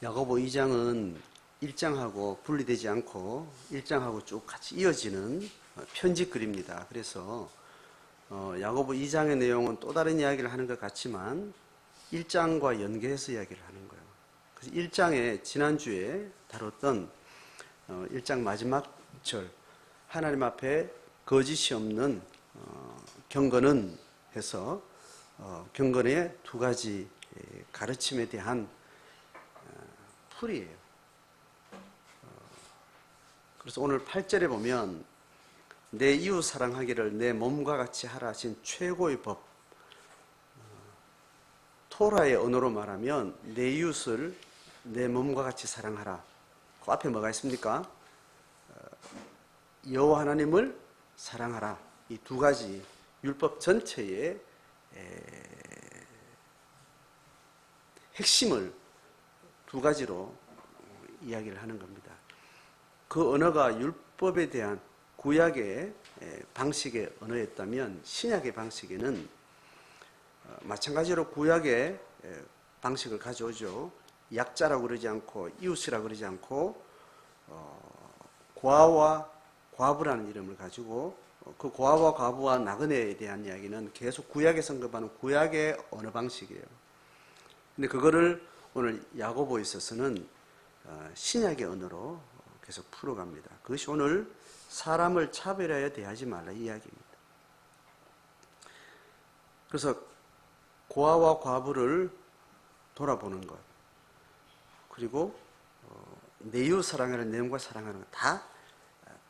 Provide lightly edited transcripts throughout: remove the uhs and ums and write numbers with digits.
야고보 2장은 1장하고 분리되지 않고 1장하고 쭉 같이 이어지는 편집글입니다. 그래서 야고보 2장의 내용은 또 다른 이야기를 하는 것 같지만 1장과 연계해서 이야기를 하는 거예요. 그래서 1장에 지난주에 다뤘던 1장 마지막 절 하나님 앞에 거짓이 없는 경건은 해서 경건의 두 가지 가르침에 대한 풀이에요. 그래서 오늘 8절에 보면 내 이웃 사랑하기를 내 몸과 같이 하라 하신 최고의 법, 토라의 언어로 말하면 내 이웃을 내 몸과 같이 사랑하라. 그 앞에 뭐가 있습니까? 여호와 하나님을 사랑하라. 이 두 가지 율법 전체의 핵심을 두 가지로 이야기를 하는 겁니다. 그 언어가 율법에 대한 구약의 방식의 언어였다면 신약의 방식에는 마찬가지로 구약의 방식을 가져오죠. 약자라고 그러지 않고 이웃이라고 그러지 않고 고아와 과부라는 이름을 가지고 그 고아와 과부와 나그네에 대한 이야기는 계속 구약에 언급하는 구약의 언어 방식이에요. 근데 그거를 오늘 야고보에 있어서는 신약의 언어로 계속 풀어갑니다. 그것이 오늘 사람을 차별하여 대하지 말라 이 이야기입니다. 그래서 고아와 과부를 돌아보는 것, 그리고 내 이웃 사랑하는 내용과 사랑하는 것 다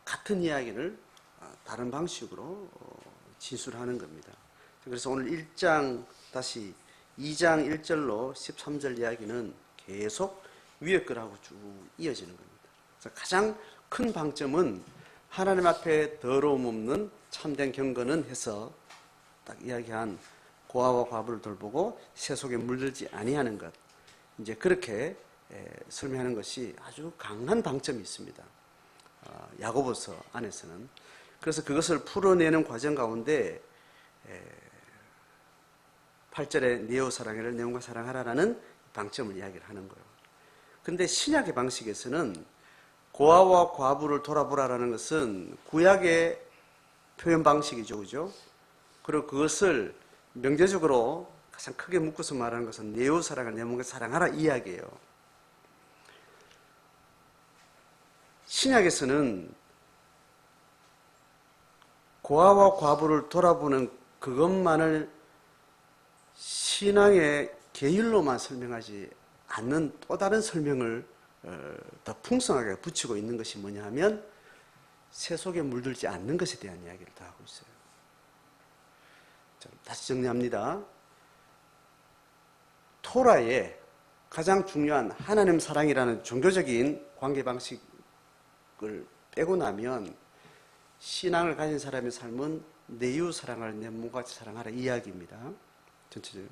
같은 이야기를 다른 방식으로 진술하는 겁니다. 그래서 오늘 1장 다시 2장 1절로 13절 이야기는 계속 위에 거라고 쭉 이어지는 겁니다. 그래서 가장 큰 방점은 하나님 앞에 더러움 없는 참된 경건은 해서 딱 이야기한 고아와 과부를 돌보고 세속에 물들지 아니하는 것, 이제 그렇게 설명하는 것이 아주 강한 방점이 있습니다. 야고보서 안에서는. 그래서 그것을 풀어내는 과정 가운데 8절에 내 이웃 사랑하기를 내 몸과 사랑하라라는 방점을 이야기를 하는 거예요. 근데 신약의 방식에서는 고아와 과부를 돌아보라라는 것은 구약의 표현 방식이죠, 그죠? 그리고 그것을 명제적으로 가장 크게 묶어서 말하는 것은 내 이웃 사랑을 내 몸과 사랑하라 이 이야기예요. 신약에서는 고아와 과부를 돌아보는 그것만을 신앙의 계율로만 설명하지 않는 또 다른 설명을 더 풍성하게 붙이고 있는 것이 뭐냐 하면 세속에 물들지 않는 것에 대한 이야기를 다 하고 있어요. 다시 정리합니다. 토라의 가장 중요한 하나님 사랑이라는 종교적인 관계 방식을 빼고 나면 신앙을 가진 사람의 삶은 내 이웃 사랑을 내 몸과 같이 사랑하라 이 이야기입니다. 전체적으로.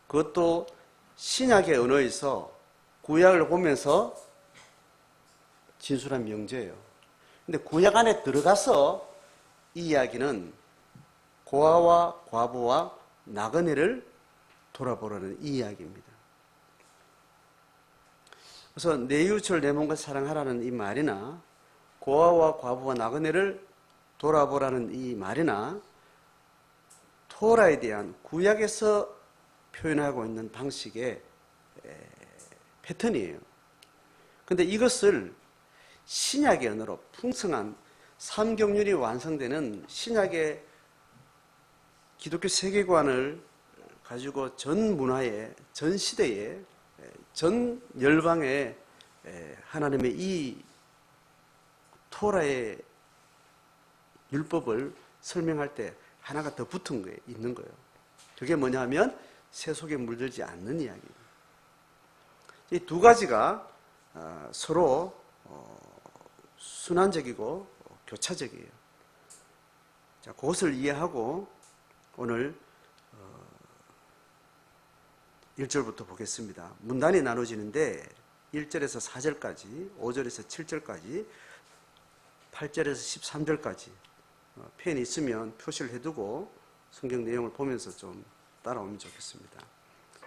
그것도 신약의 언어에서 구약을 보면서 진술한 명제예요. 근데 구약 안에 들어가서 이 이야기는 고아와 과부와 나그네를 돌아보라는 이 이야기입니다. 그래서 내 이웃을 내 몸과 사랑하라는 이 말이나 고아와 과부와 나그네를 돌아보라는 이 말이나 토라에 대한 구약에서 표현하고 있는 방식의 패턴이에요. 그런데 이것을 신약의 언어로 풍성한 삼경륜이 완성되는 신약의 기독교 세계관을 가지고 전 문화에, 전 시대에, 전 열방에 하나님의 이 토라의 율법을 설명할 때 하나가 더 붙은 게 있는 거예요. 그게 뭐냐면 세속에 물들지 않는 이야기예요. 이 두 가지가 서로 순환적이고 교차적이에요. 자, 그것을 이해하고 오늘 1절부터 보겠습니다. 문단이 나눠지는데 1절에서 4절까지, 5절에서 7절까지, 8절에서 13절까지 펜이 있으면 표시를 해두고 성경 내용을 보면서 좀 따라오면 좋겠습니다.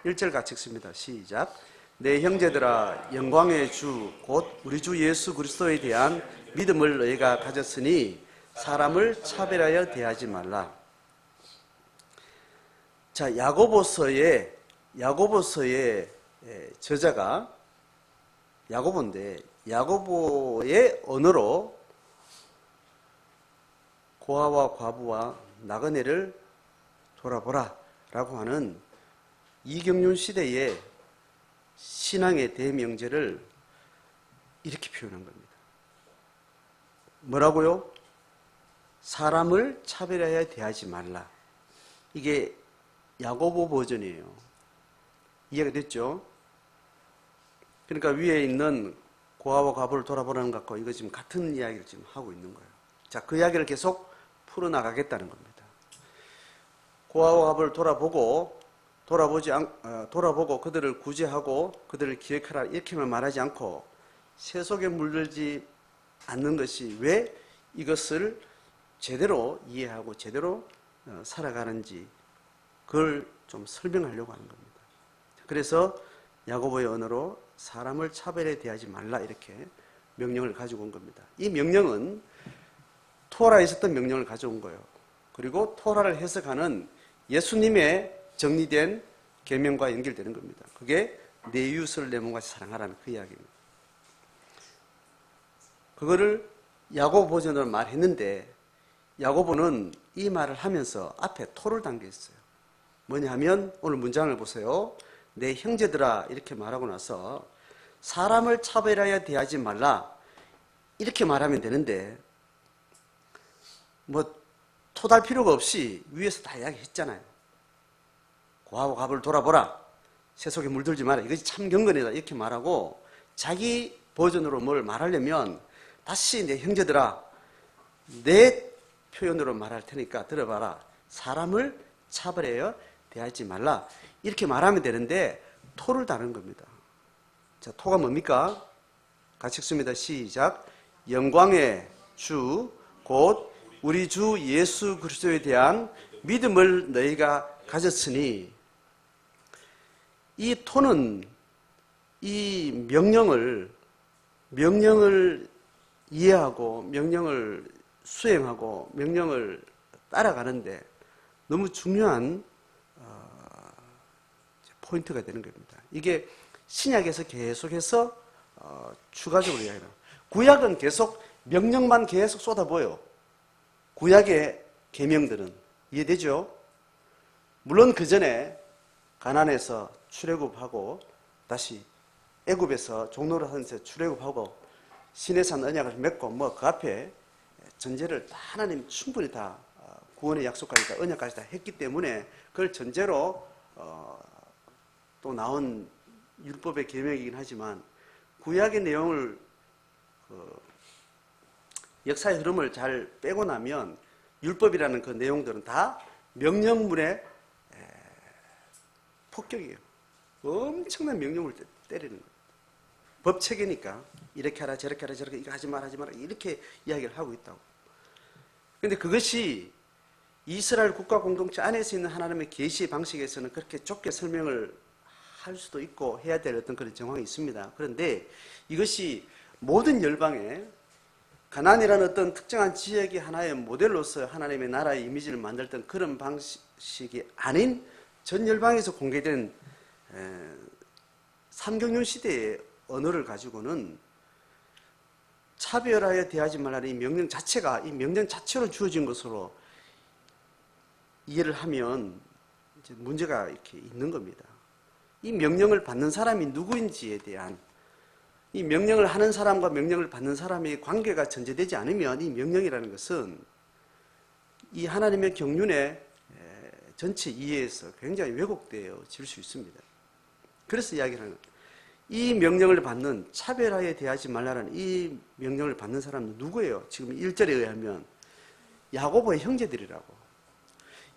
1절 같이 읽습니다. 시작. 내 형제들아 영광의 주 곧 우리 주 예수 그리스도에 대한 믿음을 너희가 가졌으니 사람을 차별하여 대하지 말라. 자, 야고보서의 저자가 야고보인데 야고보의 언어로 고아와 과부와 나그네를 돌아보라 라고 하는 이경륜 시대의 신앙의 대명제를 이렇게 표현한 겁니다. 뭐라고요? 사람을 차별하여 대하지 말라. 이게 야고보 버전이에요. 이해가 됐죠? 그러니까 위에 있는 고아와 과부를 돌아보라는 것 같고 이거 지금 같은 이야기를 지금 하고 있는 거예요. 자, 그 이야기를 계속 풀어나가겠다는 겁니다. 고아와 과부를 돌아보고 그들을 구제하고 그들을 기억하라 이렇게만 말하지 않고 세속에 물들지 않는 것이 왜 이것을 제대로 이해하고 제대로 살아가는지 그걸 좀 설명하려고 하는 겁니다. 그래서 야고보의 언어로 사람을 차별에 대하지 말라 이렇게 명령을 가지고 온 겁니다. 이 명령은 토라에 있었던 명령을 가져온 거예요. 그리고 토라를 해석하는 예수님의 정리된 계명과 연결되는 겁니다. 그게 내 이웃을 내 몸같이 사랑하라는 그 이야기입니다. 그거를 야고보 버전으로 말했는데 야고보는 이 말을 하면서 앞에 토를 담겨 있어요. 뭐냐 하면 오늘 문장을 보세요. 내 형제들아 이렇게 말하고 나서 사람을 차별하여 대하지 말라 이렇게 말하면 되는데 뭐 토달 필요가 없이 위에서 다 이야기했잖아요. 고아와 과부를 돌아보라. 세속에 물들지 마라. 이것이 참 경건이다. 이렇게 말하고 자기 버전으로 뭘 말하려면 다시 내 형제들아 내 표현으로 말할 테니까 들어봐라. 사람을 차별하여 대하지 말라. 이렇게 말하면 되는데 토를 다는 겁니다. 자, 토가 뭡니까? 같이 읽습니다. 시작. 영광의 주 곧 우리 주 예수 그리스도에 대한 믿음을 너희가 가졌으니 이 토는 이 명령을 이해하고 명령을 수행하고 명령을 따라가는데 너무 중요한 포인트가 되는 겁니다. 이게 신약에서 계속해서 추가적으로 이야기해요. 구약은 계속 명령만 계속 쏟아부어요. 구약의 계명들은 이해되죠? 물론 그 전에 가나안에서 출애굽하고 다시 애굽에서 종로를 하면서 출애굽하고 시내산 언약을 맺고 뭐 그 앞에 전제를 다 하나님 충분히 다 구원의 약속까지 다 언약까지 다 했기 때문에 그걸 전제로 또 나온 율법의 계명이긴 하지만 구약의 내용을 역사의 흐름을 잘 빼고 나면 율법이라는 그 내용들은 다 명령문의 폭격이에요. 엄청난 명령을 때리는 거예요. 법체계니까 이렇게 하라 저렇게 하라 저렇게 이거 하지 마라 이렇게 이야기를 하고 있다고. 그런데 그것이 이스라엘 국가 공동체 안에서 있는 하나님의 계시의 방식에서는 그렇게 좁게 설명을 할 수도 있고 해야 될 어떤 그런 정황이 있습니다. 그런데 이것이 모든 열방에 가나안이라는 어떤 특정한 지역의 하나의 모델로서 하나님의 나라의 이미지를 만들던 그런 방식이 아닌 전 열방에서 공개된 삼경륜 시대의 언어를 가지고는 차별하여 대하지 말라는 이 명령 자체가 이 명령 자체로 주어진 것으로 이해를 하면 이제 문제가 이렇게 있는 겁니다. 이 명령을 받는 사람이 누구인지에 대한 이 명령을 하는 사람과 명령을 받는 사람의 관계가 전제되지 않으면 이 명령이라는 것은 이 하나님의 경륜의 전체 이해에서 굉장히 왜곡되어질 수 있습니다. 그래서 이야기를 하는 이 명령을 받는 차별하여 대하지 말라는 이 명령을 받는 사람은 누구예요? 지금 1절에 의하면 야고보의 형제들이라고.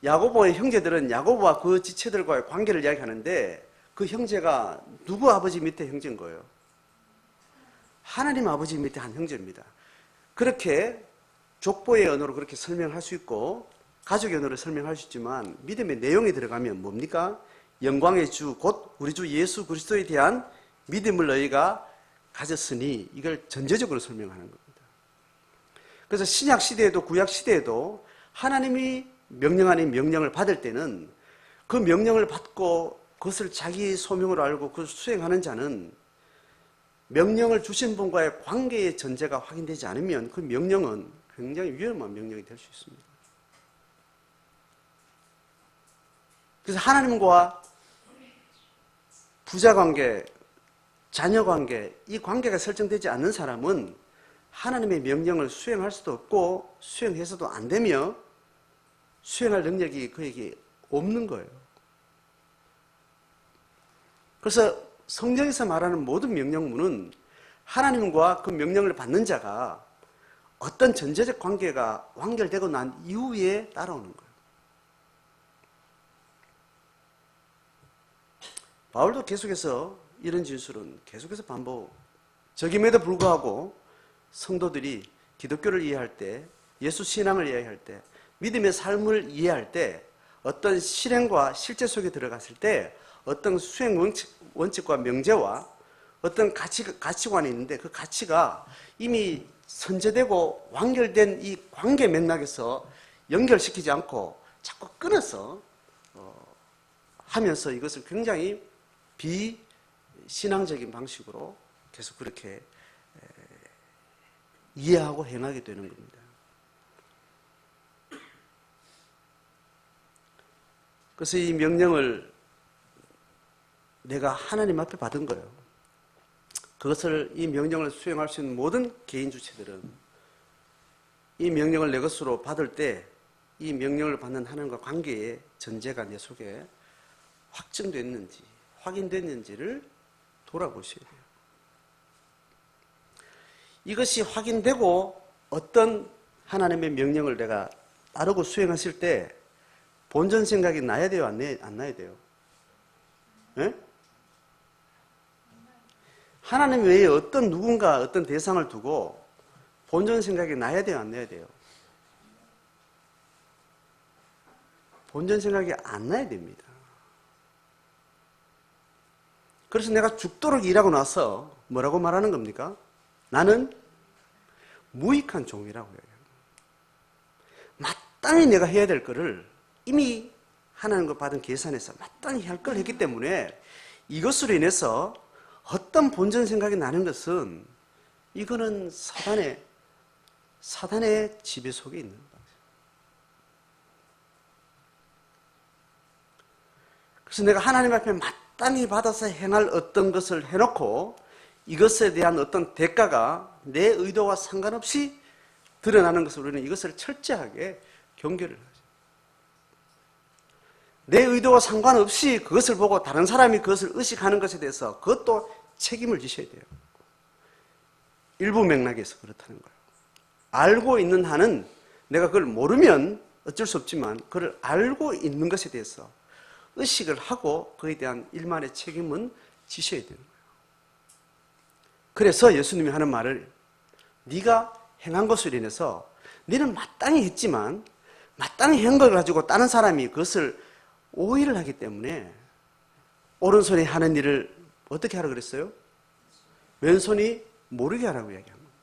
야고보의 형제들은 야고보와 그 지체들과의 관계를 이야기하는데 그 형제가 누구 아버지 밑에 형제인 거예요? 하나님 아버지 밑에 한 형제입니다. 그렇게 족보의 언어로 그렇게 설명할 수 있고 가족의 언어로 설명할 수 있지만 믿음의 내용이 들어가면 뭡니까? 영광의 주 곧 우리 주 예수 그리스도에 대한 믿음을 너희가 가졌으니 이걸 전제적으로 설명하는 겁니다. 그래서 신약 시대에도 구약 시대에도 하나님이 명령 아닌 명령을 받을 때는 그 명령을 받고 그것을 자기 소명으로 알고 그것을 수행하는 자는 명령을 주신 분과의 관계의 전제가 확인되지 않으면 그 명령은 굉장히 위험한 명령이 될 수 있습니다. 그래서 하나님과 부자 관계, 자녀 관계, 이 관계가 설정되지 않는 사람은 하나님의 명령을 수행할 수도 없고 수행해서도 안 되며 수행할 능력이 그에게 없는 거예요. 그래서 성경에서 말하는 모든 명령문은 하나님과 그 명령을 받는 자가 어떤 전제적 관계가 완결되고 난 이후에 따라오는 거예요. 바울도 계속해서 이런 진술은 계속해서 반복적임에도 불구하고 성도들이 기독교를 이해할 때, 예수 신앙을 이해할 때, 믿음의 삶을 이해할 때 어떤 실행과 실제 속에 들어갔을 때 어떤 수행 원칙과 명제와 어떤 가치관이 있는데 그 가치가 이미 선제되고 완결된 이 관계 맥락에서 연결시키지 않고 자꾸 끊어서 하면서 이것을 굉장히 비신앙적인 방식으로 계속 그렇게 이해하고 행하게 되는 겁니다. 그래서 이 명령을 내가 하나님 앞에 받은 거예요. 그것을 이 명령을 수행할 수 있는 모든 개인 주체들은 이 명령을 내 것으로 받을 때 이 명령을 받는 하나님과 관계의 전제가 내 속에 확증됐는지 확인됐는지를 돌아보셔야 돼요. 이것이 확인되고 어떤 하나님의 명령을 내가 따르고 수행했을 때 본전 생각이 나야 돼요? 안 나야 돼요? 네? 하나님 외에 어떤 누군가 어떤 대상을 두고 본전 생각이 나야 돼요? 안 나야 돼요? 본전 생각이 안 나야 됩니다. 그래서 내가 죽도록 일하고 나서 뭐라고 말하는 겁니까? 나는 무익한 종이라고 해요. 마땅히 내가 해야 될 거를 이미 하나님과 받은 계산에서 마땅히 할 걸 했기 때문에 이것으로 인해서 어떤 본전 생각이 나는 것은 이거는 사단의 지배 속에 있는 거예요. 그래서 내가 하나님 앞에 마땅히 받아서 행할 어떤 것을 해놓고 이것에 대한 어떤 대가가 내 의도와 상관없이 드러나는 것을 우리는 이것을 철저하게 경계를 하죠. 내 의도와 상관없이 그것을 보고 다른 사람이 그것을 의식하는 것에 대해서 그것도 책임을 지셔야 돼요. 일부 맥락에서 그렇다는 거예요. 알고 있는 한은 내가 그걸 모르면 어쩔 수 없지만 그걸 알고 있는 것에 대해서 의식을 하고 그에 대한 일만의 책임은 지셔야 되는 거예요. 그래서 예수님이 하는 말을 네가 행한 것으로 인해서 너는 마땅히 했지만 마땅히 한 걸 가지고 다른 사람이 그것을 오해를 하기 때문에 오른손이 하는 일을 어떻게 하라고 그랬어요? 왼손이 모르게 하라고 이야기한 겁니다.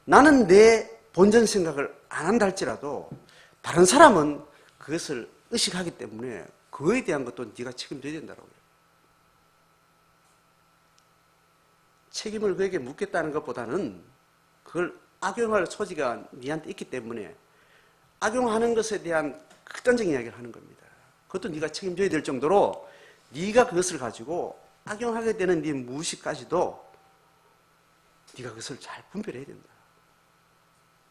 나는 내 본전 생각을 안 한다 할지라도 다른 사람은 그것을 의식하기 때문에 그거에 대한 것도 네가 책임져야 된다고 해요. 책임을 그에게 묻겠다는 것보다는 그걸 악용할 소지가 네한테 있기 때문에 악용하는 것에 대한 극단적인 이야기를 하는 겁니다. 그것도 네가 책임져야 될 정도로 네가 그것을 가지고 악용하게 되는 네 무의식까지도 네가 그것을 잘 분별해야 된다.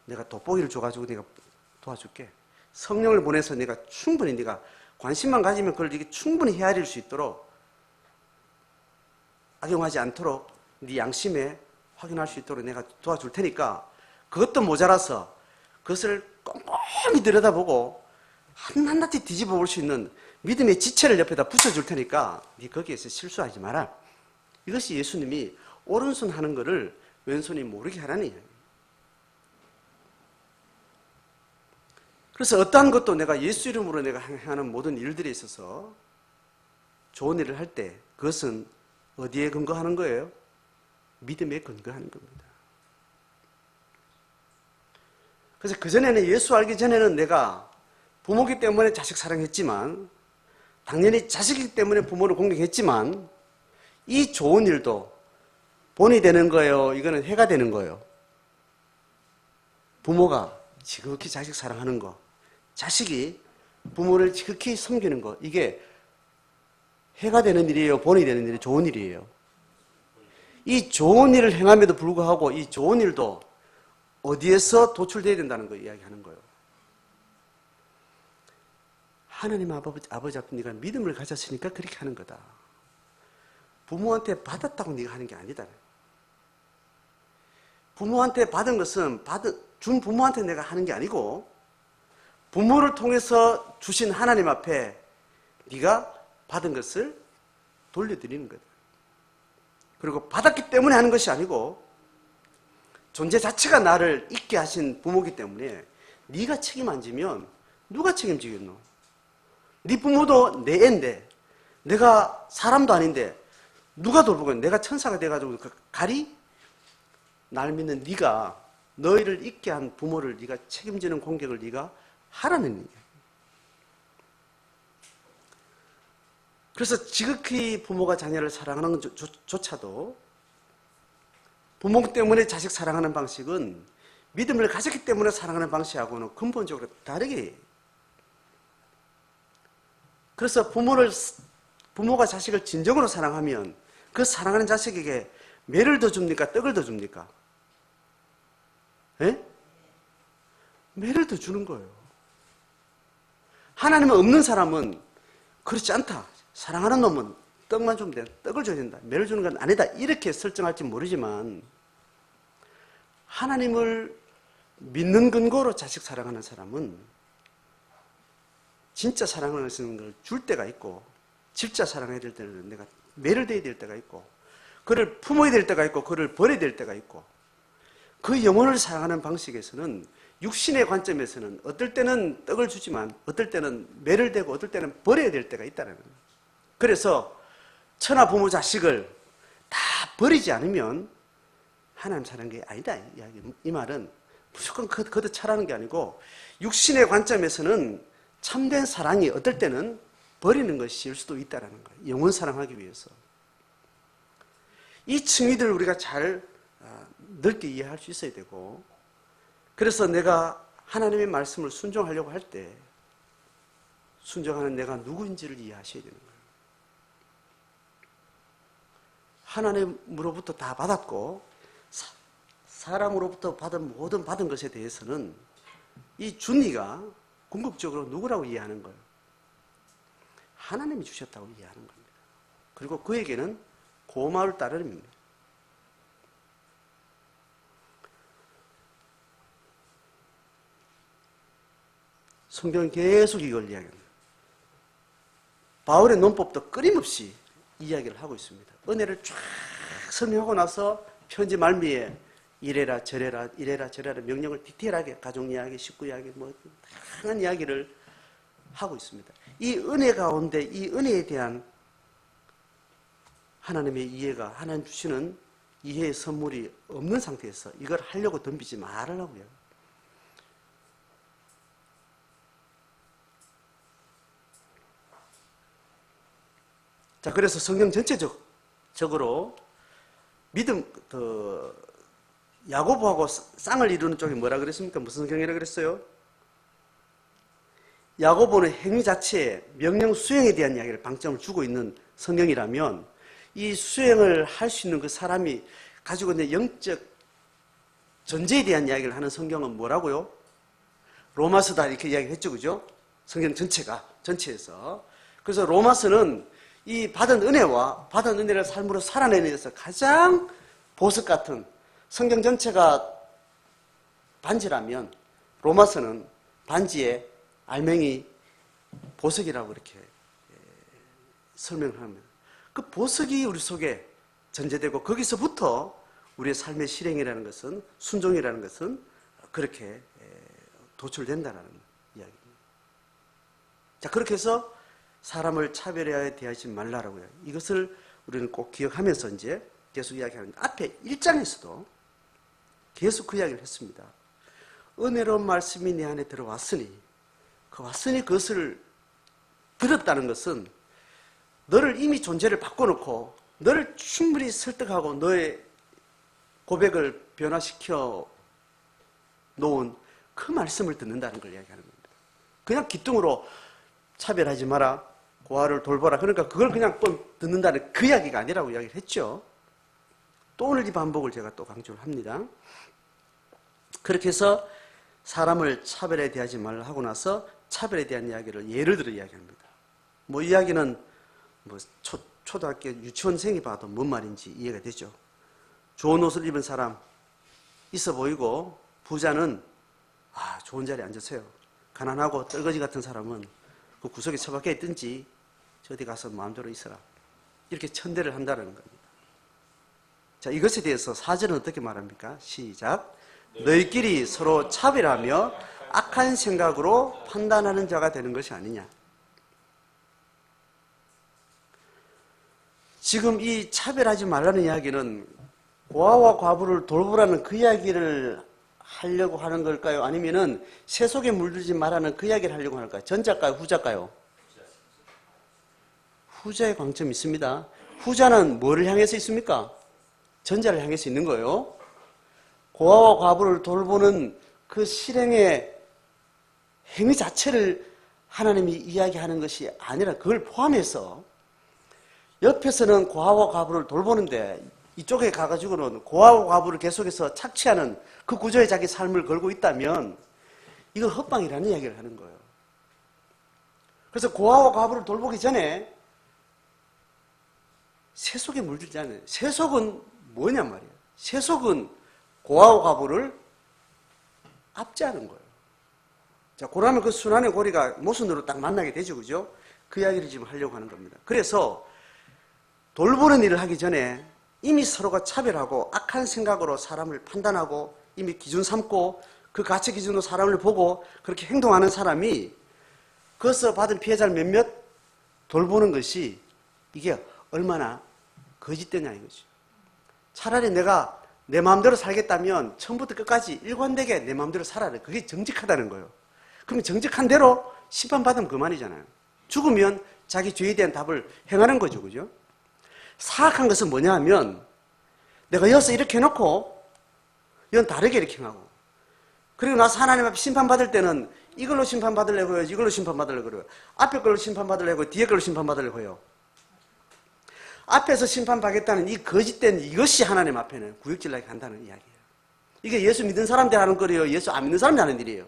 내가 돋보기를 줘가지고 내가 도와줄게. 성령을 보내서 내가 충분히 네가 관심만 가지면 그걸 네가 충분히 헤아릴 수 있도록 악용하지 않도록 네 양심에 확인할 수 있도록 내가 도와줄 테니까 그것도 모자라서 그것을 꼼꼼히 들여다보고 한낱낱이 뒤집어 볼 수 있는 믿음의 지체를 옆에다 붙여줄 테니까 네 거기에서 실수하지 마라. 이것이 예수님이 오른손 하는 거를 왼손이 모르게 하라는 이야기예요. 그래서 어떠한 것도 내가 예수 이름으로 내가 행하는 모든 일들에 있어서 좋은 일을 할 때 그것은 어디에 근거하는 거예요? 믿음에 근거하는 겁니다. 그래서 그전에는, 예수 알기 전에는 내가 부모기 때문에 자식 사랑했지만, 당연히 자식이기 때문에 부모를 공경했지만, 이 좋은 일도 본이 되는 거예요? 이거는 해가 되는 거예요? 부모가 지극히 자식 사랑하는 거, 자식이 부모를 지극히 섬기는 거, 이게 해가 되는 일이에요? 본이 되는 일이에요? 좋은 일이에요? 이 좋은 일을 행함에도 불구하고 이 좋은 일도 어디에서 도출되어야 된다는 거 이야기하는 거예요. 하나님 아버지 앞에 네가 믿음을 가졌으니까 그렇게 하는 거다. 부모한테 받았다고 네가 하는 게 아니다. 부모한테 받은 것은 준 부모한테 내가 하는 게 아니고 부모를 통해서 주신 하나님 앞에 네가 받은 것을 돌려드리는 거다. 그리고 받았기 때문에 하는 것이 아니고 존재 자체가 나를 있게 하신 부모이기 때문에 네가 책임 안 지면 누가 책임지겠노? 네 부모도 내 애인데 내가 사람도 아닌데 누가 돌보겠노? 내가 천사가 돼가지고 가리? 날 믿는 네가 너희를 있게 한 부모를 네가 책임지는 공격을 네가 하라는 얘기야. 그래서 지극히 부모가 자녀를 사랑하는 조차도 부모 때문에 자식 사랑하는 방식은 믿음을 가졌기 때문에 사랑하는 방식하고는 근본적으로 다르게. 그래서 부모가 자식을 진정으로 사랑하면 그 사랑하는 자식에게 매를 더 줍니까? 떡을 더 줍니까? 예? 매를 더 주는 거예요. 하나님은 없는 사람은 그렇지 않다. 사랑하는 놈은 떡만 주면 돼. 떡을 줘야 된다. 매를 주는 건 아니다. 이렇게 설정할지 모르지만 하나님을 믿는 근거로 자식 사랑하는 사람은 진짜 사랑하는 걸 줄 때가 있고 진짜 사랑해야 될 때는 내가 매를 대야 될 때가 있고 그를 품어야 될 때가 있고 그를 버려야 될 때가 있고 그 영혼을 사랑하는 방식에서는 육신의 관점에서는 어떨 때는 떡을 주지만 어떨 때는 매를 대고 어떨 때는 버려야 될 때가 있다는 거예요. 그래서 천하 부모 자식을 다 버리지 않으면 하나님 사랑하는 게 아니다. 이 말은 무조건 거듭 차라는 게 아니고 육신의 관점에서는 참된 사랑이 어떨 때는 버리는 것일 수도 있다는 거예요. 영혼 사랑하기 위해서. 이 층위들을 우리가 잘 넓게 이해할 수 있어야 되고 그래서 내가 하나님의 말씀을 순종하려고 할 때 순종하는 내가 누구인지를 이해하셔야 되는 거예요. 하나님으로부터 다 받았고 사람으로부터 받은 것에 대해서는 이 준이가 궁극적으로 누구라고 이해하는 거예요? 하나님이 주셨다고 이해하는 겁니다. 그리고 그에게는 고마울 따름입니다. 성경은 계속 이걸 이야기합니다. 바울의 논법도 끊임없이 이야기를 하고 있습니다. 은혜를 쫙 설명하고 나서 편지 말미에 이래라 저래라 이래라 저래라 명령을 디테일하게 가족 이야기, 식구 이야기 뭐 다양한 이야기를 하고 있습니다. 이 은혜 가운데 이 은혜에 대한 하나님의 이해가 하나님 주시는 이해의 선물이 없는 상태에서 이걸 하려고 덤비지 말으라고요. 자, 그래서 성경 전체적으로 믿음, 야고보하고 쌍을 이루는 쪽이 뭐라 그랬습니까? 무슨 성경이라 그랬어요? 야고보는 행위 자체에 명령 수행에 대한 이야기를 방점을 주고 있는 성경이라면 이 수행을 할 수 있는 그 사람이 가지고 있는 영적 존재에 대한 이야기를 하는 성경은 뭐라고요? 로마서다 이렇게 이야기했죠, 그죠? 성경 전체에서. 그래서 로마서는 이 받은 은혜와 받은 은혜를 삶으로 살아내는 데서 가장 보석 같은 성경 전체가 반지라면 로마서는 반지의 알맹이 보석이라고 이렇게 설명을 합니다. 그 보석이 우리 속에 전제되고 거기서부터 우리의 삶의 실행이라는 것은 순종이라는 것은 그렇게 도출된다는 이야기입니다. 자, 그렇게 해서 사람을 차별하여 대하지 말라라고요. 이것을 우리는 꼭 기억하면서 이제 계속 이야기하는데, 앞에 1장에서도 계속 그 이야기를 했습니다. 은혜로운 말씀이 내 안에 들어왔으니, 그것을 들었다는 것은 너를 이미 존재를 바꿔놓고 너를 충분히 설득하고 너의 고백을 변화시켜 놓은 그 말씀을 듣는다는 걸 이야기하는 겁니다. 그냥 기뚱으로 차별하지 마라, 고아를 돌보라, 그러니까 그걸 그냥 듣는다는 그 이야기가 아니라고 이야기를 했죠. 또 오늘 이 반복을 제가 또 강조를 합니다. 그렇게 해서 사람을 차별에 대하지 말라 하고 나서 차별에 대한 이야기를 예를 들어 이야기합니다. 이 이야기는 초등학교 유치원생이 봐도 뭔 말인지 이해가 되죠. 좋은 옷을 입은 사람 있어 보이고, 부자는 좋은 자리에 앉으세요. 가난하고 떨거지 같은 사람은 그 구석에 처박혀 있든지 저디 가서 마음대로 있어라, 이렇게 천대를 한다는 겁니다. 자, 이것에 대해서 사절은 어떻게 말합니까? 시작. 너희끼리 서로 차별하며 악한 생각으로 판단하는 자가 되는 것이 아니냐. 지금 이 차별하지 말라는 이야기는 고아와 과부를 돌보라는 그 이야기를 하려고 하는 걸까요? 아니면은 세속에 물들지 말라는 그 이야기를 하려고 할까요? 전자일까요? 후자일까요? 후자의 관점이 있습니다. 후자는 뭐를 향해서 있습니까? 전자를 향해서 있는 거예요. 고아와 과부를 돌보는 그 실행의 행위 자체를 하나님이 이야기하는 것이 아니라 그걸 포함해서, 옆에서는 고아와 과부를 돌보는데 이쪽에 가가지고는 고아와 과부를 계속해서 착취하는 그 구조에 자기 삶을 걸고 있다면 이건 헛방이라는 이야기를 하는 거예요. 그래서 고아와 과부를 돌보기 전에 세속에 물들지 않아요. 세속은 뭐냔 말이에요. 세속은 고아와 과부를 압제하는 거예요. 자, 그러면 그 순환의 고리가 모순으로 딱 만나게 되죠, 그죠? 그 이야기를 지금 하려고 하는 겁니다. 그래서 돌보는 일을 하기 전에 이미 서로가 차별하고 악한 생각으로 사람을 판단하고 이미 기준 삼고 그 가치 기준으로 사람을 보고 그렇게 행동하는 사람이 그것을 받은 피해자를 몇몇 돌보는 것이 이게 얼마나 거짓되냐 이거죠. 차라리 내가 내 마음대로 살겠다면 처음부터 끝까지 일관되게 내 마음대로 살아라. 그게 정직하다는 거예요. 그럼 정직한 대로 심판받으면 그만이잖아요. 죽으면 자기 죄에 대한 답을 행하는 거죠, 그죠? 사악한 것은 뭐냐 하면 내가 여기서 이렇게 해놓고 이건 다르게 이렇게 행하고, 그리고 나서 하나님 앞에 심판받을 때는 이걸로 심판받으려고 해요, 이걸로 심판받으려고 그래요. 앞에 걸로 심판받으려고 해요, 뒤에 걸로 심판받으려고 해요. 앞에서 심판받겠다는 이 거짓된 이것이 하나님 앞에는 구역질나게 한다는 이야기예요. 이게 예수 믿는 사람들이 하는 거예요, 예수 안 믿는 사람들이 하는 일이에요.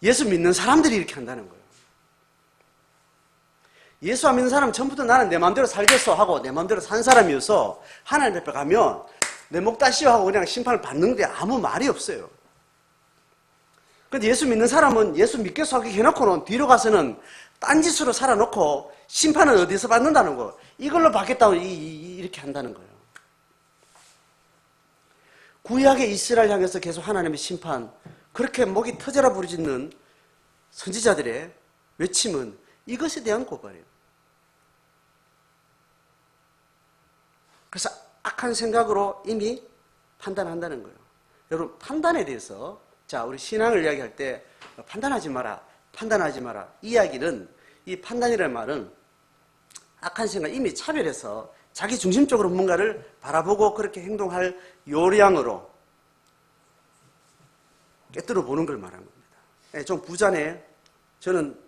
예수 믿는 사람들이 이렇게 한다는 거예요. 예수 안 믿는 사람은 처음부터 나는 내 마음대로 살겠어 하고 내 마음대로 산 사람이어서 하나님 앞에 가면 내 목 다시오 하고 그냥 심판을 받는데 아무 말이 없어요. 근데 예수 믿는 사람은 예수 믿겠어 하게 해놓고는 뒤로 가서는 딴짓으로 살아놓고 심판은 어디서 받는다는 거, 이걸로 받겠다고 이렇게 한다는 거예요. 구약의 이스라엘 향해서 계속 하나님의 심판, 그렇게 목이 터져라 부르짖는 선지자들의 외침은 이것에 대한 고발이에요. 그래서 악한 생각으로 이미 판단한다는 거예요. 여러분, 판단에 대해서, 자, 우리 신앙을 이야기할 때 판단하지 마라, 판단하지 마라. 이 이야기는, 이 판단이라는 말은 악한 생각, 이미 차별해서 자기 중심적으로 뭔가를 바라보고 그렇게 행동할 요량으로 꿰뚫어 보는 걸 말하는 겁니다. 좀 부자네, 저는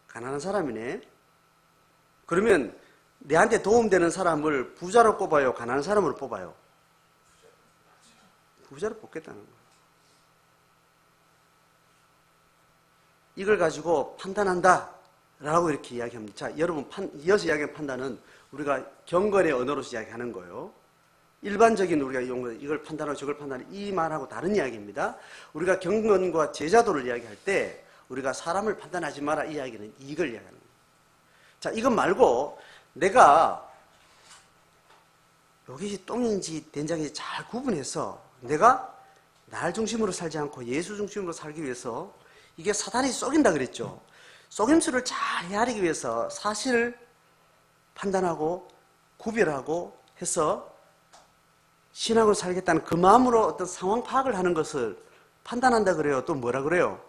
가난한 사람이네. 그러면 내한테 도움되는 사람을 부자로 뽑아요, 가난한 사람으로 뽑아요? 부자로 뽑겠다는 거예요. 이걸 가지고 판단한다 라고 이렇게 이야기합니다. 자, 여러분, 이어서 이야기하는 판단은 우리가 경건의 언어로서 이야기하는 거예요. 일반적인 우리가 용어, 이걸 판단하고 저걸 판단하고 이 말하고 다른 이야기입니다. 우리가 경건과 제자도를 이야기할 때 우리가 사람을 판단하지 마라 이 이야기는 이걸 이야기하는 거예요. 자, 이것 말고 내가 여기 똥인지 된장인지 잘 구분해서 내가 날 중심으로 살지 않고 예수 중심으로 살기 위해서, 이게 사단이 속인다 그랬죠. 속임수를 잘 헤아리기 위해서 사실을 판단하고 구별하고 해서 신앙으로 살겠다는 그 마음으로 어떤 상황 파악을 하는 것을 판단한다 그래요. 또 뭐라 그래요?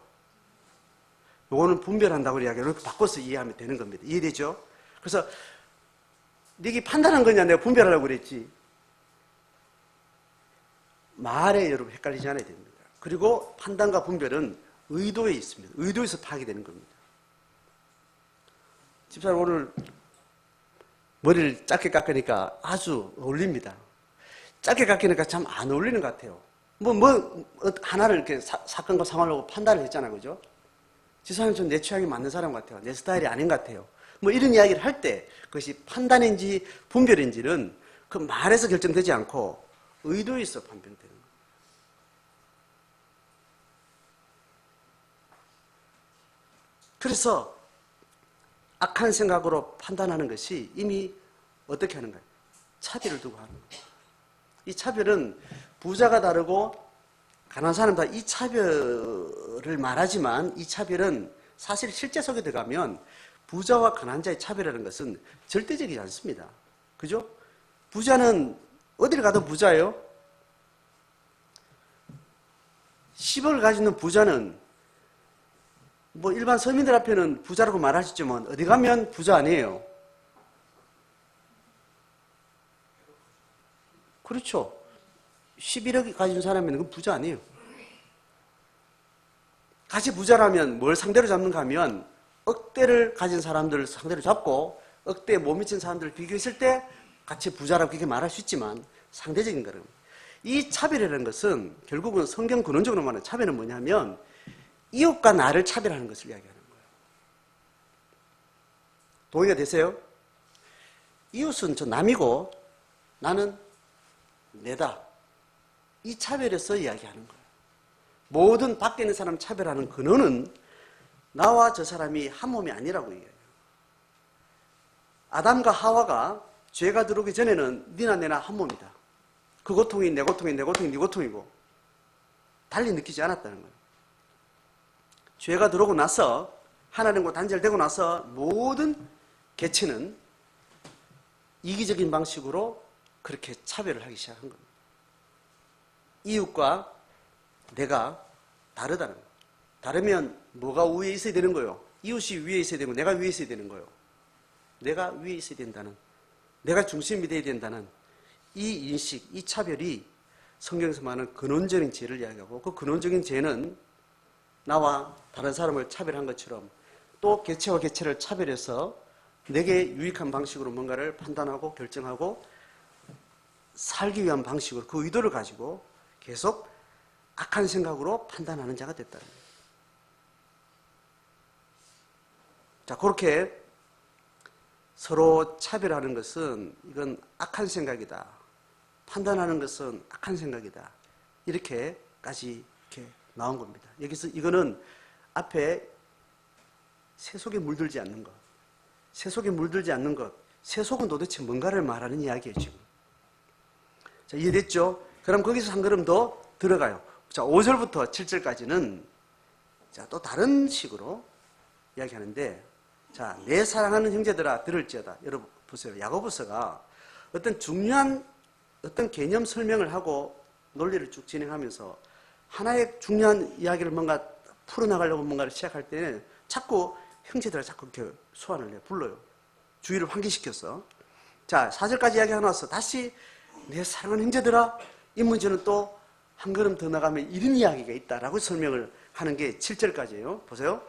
요거는 분별한다고 이야기해요. 이렇게 바꿔서 이해하면 되는 겁니다. 이해되죠? 그래서 네가 판단한 거냐 내가 분별하라고 그랬지. 말에 여러분 헷갈리지 않아야 됩니다. 그리고 판단과 분별은 의도에 있습니다. 의도에서 파악이 되는 겁니다. 집사람 오늘 머리를 짧게 깎으니까 아주 어울립니다. 짧게 깎으니까 참 안 어울리는 것 같아요. 하나를 이렇게 사건과 상황을 판단을 했잖아요. 그죠? 집사람 좀 내 취향이 맞는 사람 같아요. 내 스타일이 아닌 것 같아요. 이런 이야기를 할 때 그것이 판단인지 분별인지는 그 말에서 결정되지 않고 의도에서 판별되는 거예요. 그래서 악한 생각으로 판단하는 것이 이미 어떻게 하는 거예요? 차별을 두고 하는 거예요. 이 차별은 부자가 다르고 가난한 사람 다 이 차별을 말하지만 이 차별은 사실 실제 속에 들어가면 부자와 가난한 자의 차별이라는 것은 절대적이지 않습니다. 그죠? 부자는 어디를 가도 부자예요. 10억을 가지고 있는 부자는 일반 서민들 앞에는 부자라고 말하시지만 어디 가면 부자 아니에요. 그렇죠. 11억 가진 사람이면 그건 부자 아니에요. 같이 부자라면 뭘 상대로 잡는가 하면 억대를 가진 사람들을 상대로 잡고 억대에 못 미친 사람들을 비교했을 때 같이 부자라고 그렇게 말할 수 있지만 상대적인 거는 이 차별이라는 것은 결국은 성경 근원적으로 말하는 차별은 뭐냐면 이웃과 나를 차별하는 것을 이야기하는 거예요. 동의가 되세요? 이웃은 저 남이고 나는 내다. 이 차별에서 이야기하는 거예요. 모든 밖에 있는 사람 차별하는 근원은 나와 저 사람이 한 몸이 아니라고 얘기해요. 아담과 하와가 죄가 들어오기 전에는 니나 내나 한 몸이다. 그 고통이 내 고통이 내 고통이 네 고통이고 달리 느끼지 않았다는 거예요. 죄가 들어오고 나서 하나님과 단절되고 나서 모든 개체는 이기적인 방식으로 그렇게 차별을 하기 시작한 겁니다. 이웃과 내가 다르다는 거예요. 다르면 뭐가 위에 있어야 되는 거예요? 이웃이 위에 있어야 되고 내가 위에 있어야 되는 거예요. 내가 위에 있어야 된다는, 내가 중심이 되어야 된다는 이 인식, 이 차별이 성경에서 말하는 근원적인 죄를 이야기하고 그 근원적인 죄는 나와 다른 사람을 차별한 것처럼 또 개체와 개체를 차별해서 내게 유익한 방식으로 뭔가를 판단하고 결정하고 살기 위한 방식으로 그 의도를 가지고 계속 악한 생각으로 판단하는 자가 됐다는 거예요. 자, 그렇게 서로 차별하는 것은 이건 악한 생각이다. 판단하는 것은 악한 생각이다. 이렇게까지 이렇게 나온 겁니다. 여기서 이거는 앞에 세속에 물들지 않는 것, 세속에 물들지 않는 것, 세속은 도대체 뭔가를 말하는 이야기예요, 지금. 자, 이해됐죠? 그럼 거기서 한 걸음 더 들어가요. 자, 5절부터 7절까지는 자, 또 다른 식으로 이야기하는데, 자, 내 사랑하는 형제들아 들을지어다. 여러분 보세요. 야고보서가 어떤 중요한 어떤 개념 설명을 하고 논리를 쭉 진행하면서 하나의 중요한 이야기를 뭔가 풀어나가려고 뭔가를 시작할 때는 자꾸 형제들을 자꾸 이렇게 소환을 해요. 불러요. 주의를 환기시켜서. 자, 4절까지 이야기하고 나서 다시 내 사랑하는 형제들아, 이 문제는 또 한 걸음 더 나가면 이런 이야기가 있다라고 설명을 하는 게 7절까지예요. 보세요.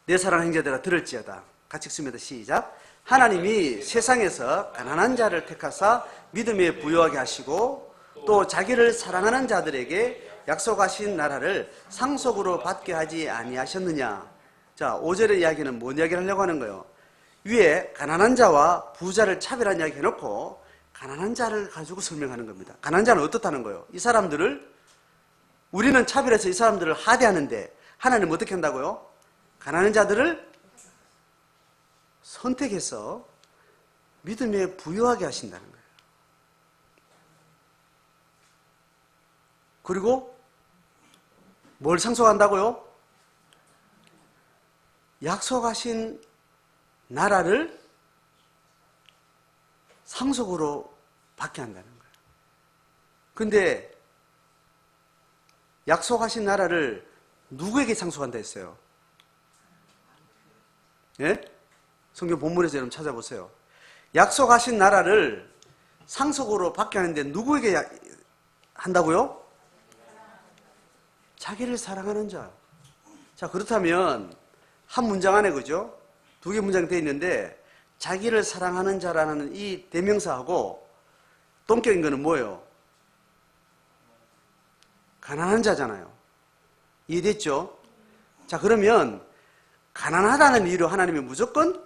내 사랑하는 형제들아 들을지어다. 같이 읽습니다. 시작. 하나님이 세상에서 가난한 자를 택하사 믿음에 부요하게 하시고 또 자기를 사랑하는 자들에게 약속하신 나라를 상속으로 받게 하지 아니하셨느냐. 자, 5절의 이야기는 뭔 이야기를 하려고 하는 거예요? 위에 가난한 자와 부자를 차별한 이야기 해놓고 가난한 자를 가지고 설명하는 겁니다. 가난한 자는 어떻다는 거예요? 이 사람들을 우리는 차별해서 이 사람들을 하대하는데 하나님은 어떻게 한다고요? 가난한 자들을 선택해서 믿음에 부요하게 하신다는 거예요. 그리고 뭘 상속한다고요? 약속하신 나라를 상속으로 받게 한다는 거예요. 근데 약속하신 나라를 누구에게 상속한다 했어요? 예? 성경 본문에서 여러분 찾아보세요. 약속하신 나라를 상속으로 받게 하는데 누구에게 한다고요? 자기를 사랑하는 자. 자, 그렇다면 한 문장 안에 그죠? 두 개 문장 되어 있는데 자기를 사랑하는 자라는 이 대명사하고 동격인 거는 뭐예요? 가난한 자잖아요. 이해됐죠? 자, 그러면 가난하다는 이유로 하나님이 무조건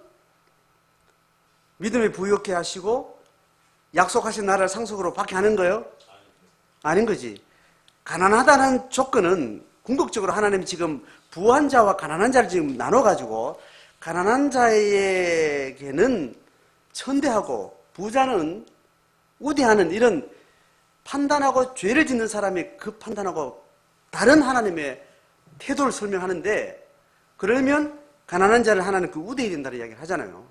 믿음에 부유하게 하시고 약속하신 나라를 상속으로 받게 하는 거예요? 아닌 거지. 가난하다는 조건은 궁극적으로 하나님이 지금 부한 자와 가난한 자를 지금 나눠가지고 가난한 자에게는 천대하고 부자는 우대하는 이런 판단하고 죄를 짓는 사람의 그 판단하고 다른 하나님의 태도를 설명하는데, 그러면 가난한 자를 하나님 그 우대해야 된다는 이야기를 하잖아요.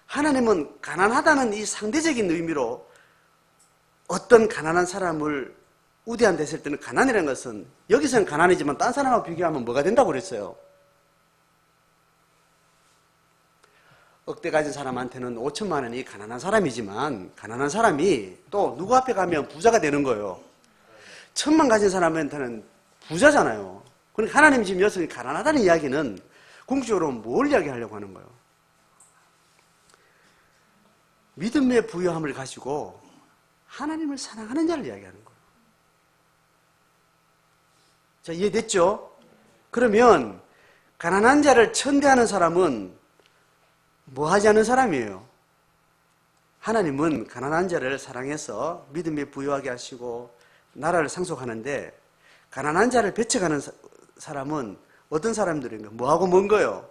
하나님은 가난하다는 이 상대적인 의미로 어떤 가난한 사람을 우대한다 했을 때는 가난이라는 것은 여기서는 가난이지만 딴 사람하고 비교하면 뭐가 된다고 그랬어요? 억대 가진 사람한테는 5천만 원이 가난한 사람이지만 가난한 사람이 또 누구 앞에 가면 부자가 되는 거예요. 1,000만 가진 사람한테는 부자잖아요. 그러니까 하나님이 지금 여기서 가난하다는 이야기는 궁극적으로 뭘 이야기하려고 하는 거예요? 믿음의 부유함을 가지고 하나님을 사랑하는 자를 이야기하는 거예요. 자, 이해됐죠? 그러면 가난한 자를 천대하는 사람은 뭐 하지 않는 사람이에요? 하나님은 가난한 자를 사랑해서 믿음에 부유하게 하시고 나라를 상속하는데, 가난한 자를 배척하는 사람은 어떤 사람들인가? 뭐하고 먼 거예요?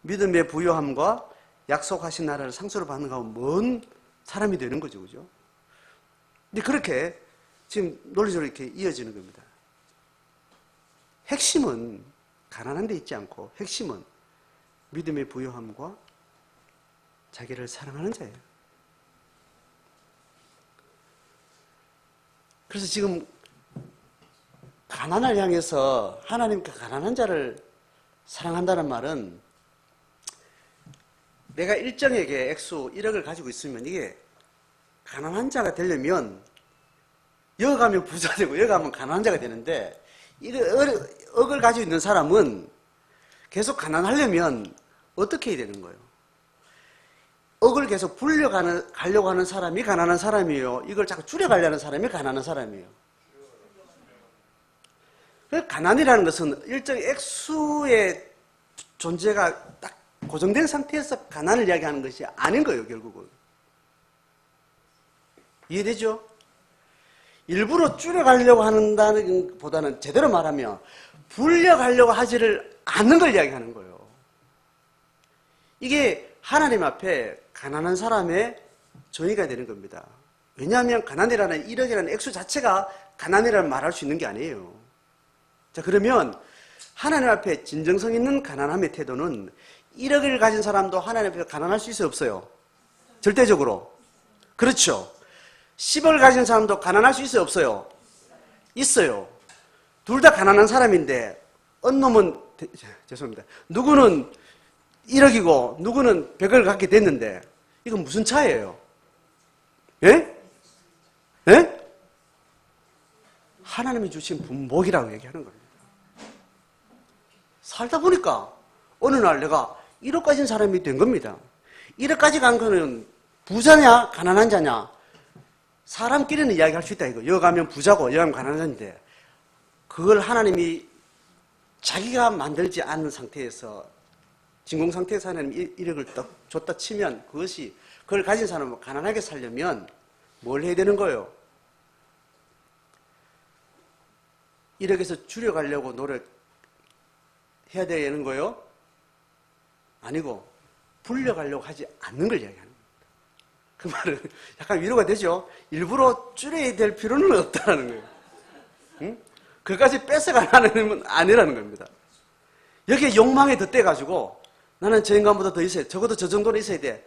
믿음의 부유함과 약속하신 나라를 상속으로 받는 거하고 먼 사람이 되는 거죠. 그죠? 근데 그렇게 지금 논리적으로 이렇게 이어지는 겁니다. 핵심은 가난한 데 있지 않고 핵심은 믿음의 부유함과 자기를 사랑하는 자예요. 그래서 지금 가난을 향해서 하나님께 가난한 자를 사랑한다는 말은, 내가 일정에게 액수 1억을 가지고 있으면 이게 가난한 자가 되려면 여기 가면 부자 되고 여기 가면 가난한 자가 되는데, 억을 가지고 있는 사람은 계속 가난하려면 어떻게 해야 되는 거예요? 억을 계속 불려가려고 하는 사람이 가난한 사람이에요? 이걸 자꾸 줄여가려는 사람이 가난한 사람이에요? 가난이라는 것은 일정의 액수의 존재가 딱 고정된 상태에서 가난을 이야기하는 것이 아닌 거예요, 결국은. 이해되죠? 일부러 줄여가려고 한다는 보다는 제대로 말하면 불려가려고 하지를 않는 걸 이야기하는 거예요. 이게 하나님 앞에 가난한 사람의 정의가 되는 겁니다. 왜냐하면 가난이라는 1억이라는 액수 자체가 가난이라는 말할 수 있는 게 아니에요. 자, 그러면 하나님 앞에 진정성 있는 가난함의 태도는 1억을 가진 사람도 하나님 앞에 가난할 수 있어요, 없어요? 절대적으로. 그렇죠. 10억을 가진 사람도 가난할 수 있어요, 없어요? 있어요. 둘 다 가난한 사람인데 어느 놈은 죄송합니다. 누구는 1억이고 누구는 100억을 갖게 됐는데 이건 무슨 차이예요? 예? 예? 하나님이 주신 분복이라고 얘기하는 겁니다. 살다 보니까 어느 날 내가 1억 가진 사람이 된 겁니다. 1억까지 간 거는 부자냐 가난한 자냐 사람끼리는 이야기할 수 있다 이거. 여기 가면 부자고 여기 가면 가난한 자인데 그걸 하나님이 자기가 만들지 않는 상태에서 진공 상태에서 하나님 1억을 딱 줬다 치면 그것이 그걸 가진 사람은 가난하게 살려면 뭘 해야 되는 거예요? 1억에서 줄여가려고 노력해야 되는 거예요? 아니고 불려가려고 하지 않는 걸 이야기하는 겁니다. 그 말은 약간 위로가 되죠? 일부러 줄여야 될 필요는 없다는 거예요. 응? 그까지 뺏어가려는 아니라는 겁니다. 여기에 욕망에 덧대가지고 나는 저 인간보다 더 있어야 돼. 적어도 저 정도는 있어야 돼.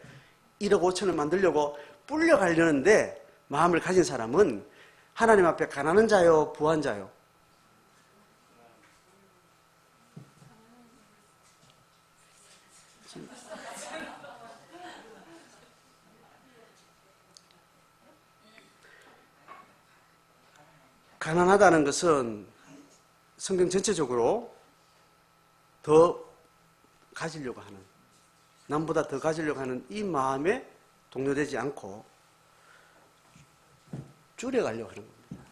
1억 5천을 만들려고 불려가려는데 마음을 가진 사람은 하나님 앞에 가난한 자요, 부한 자요? 가난하다는 것은 성경 전체적으로 더 가지려고 하는, 남보다 더 가지려고 하는 이 마음에 동요되지 않고 줄여가려고 하는 겁니다.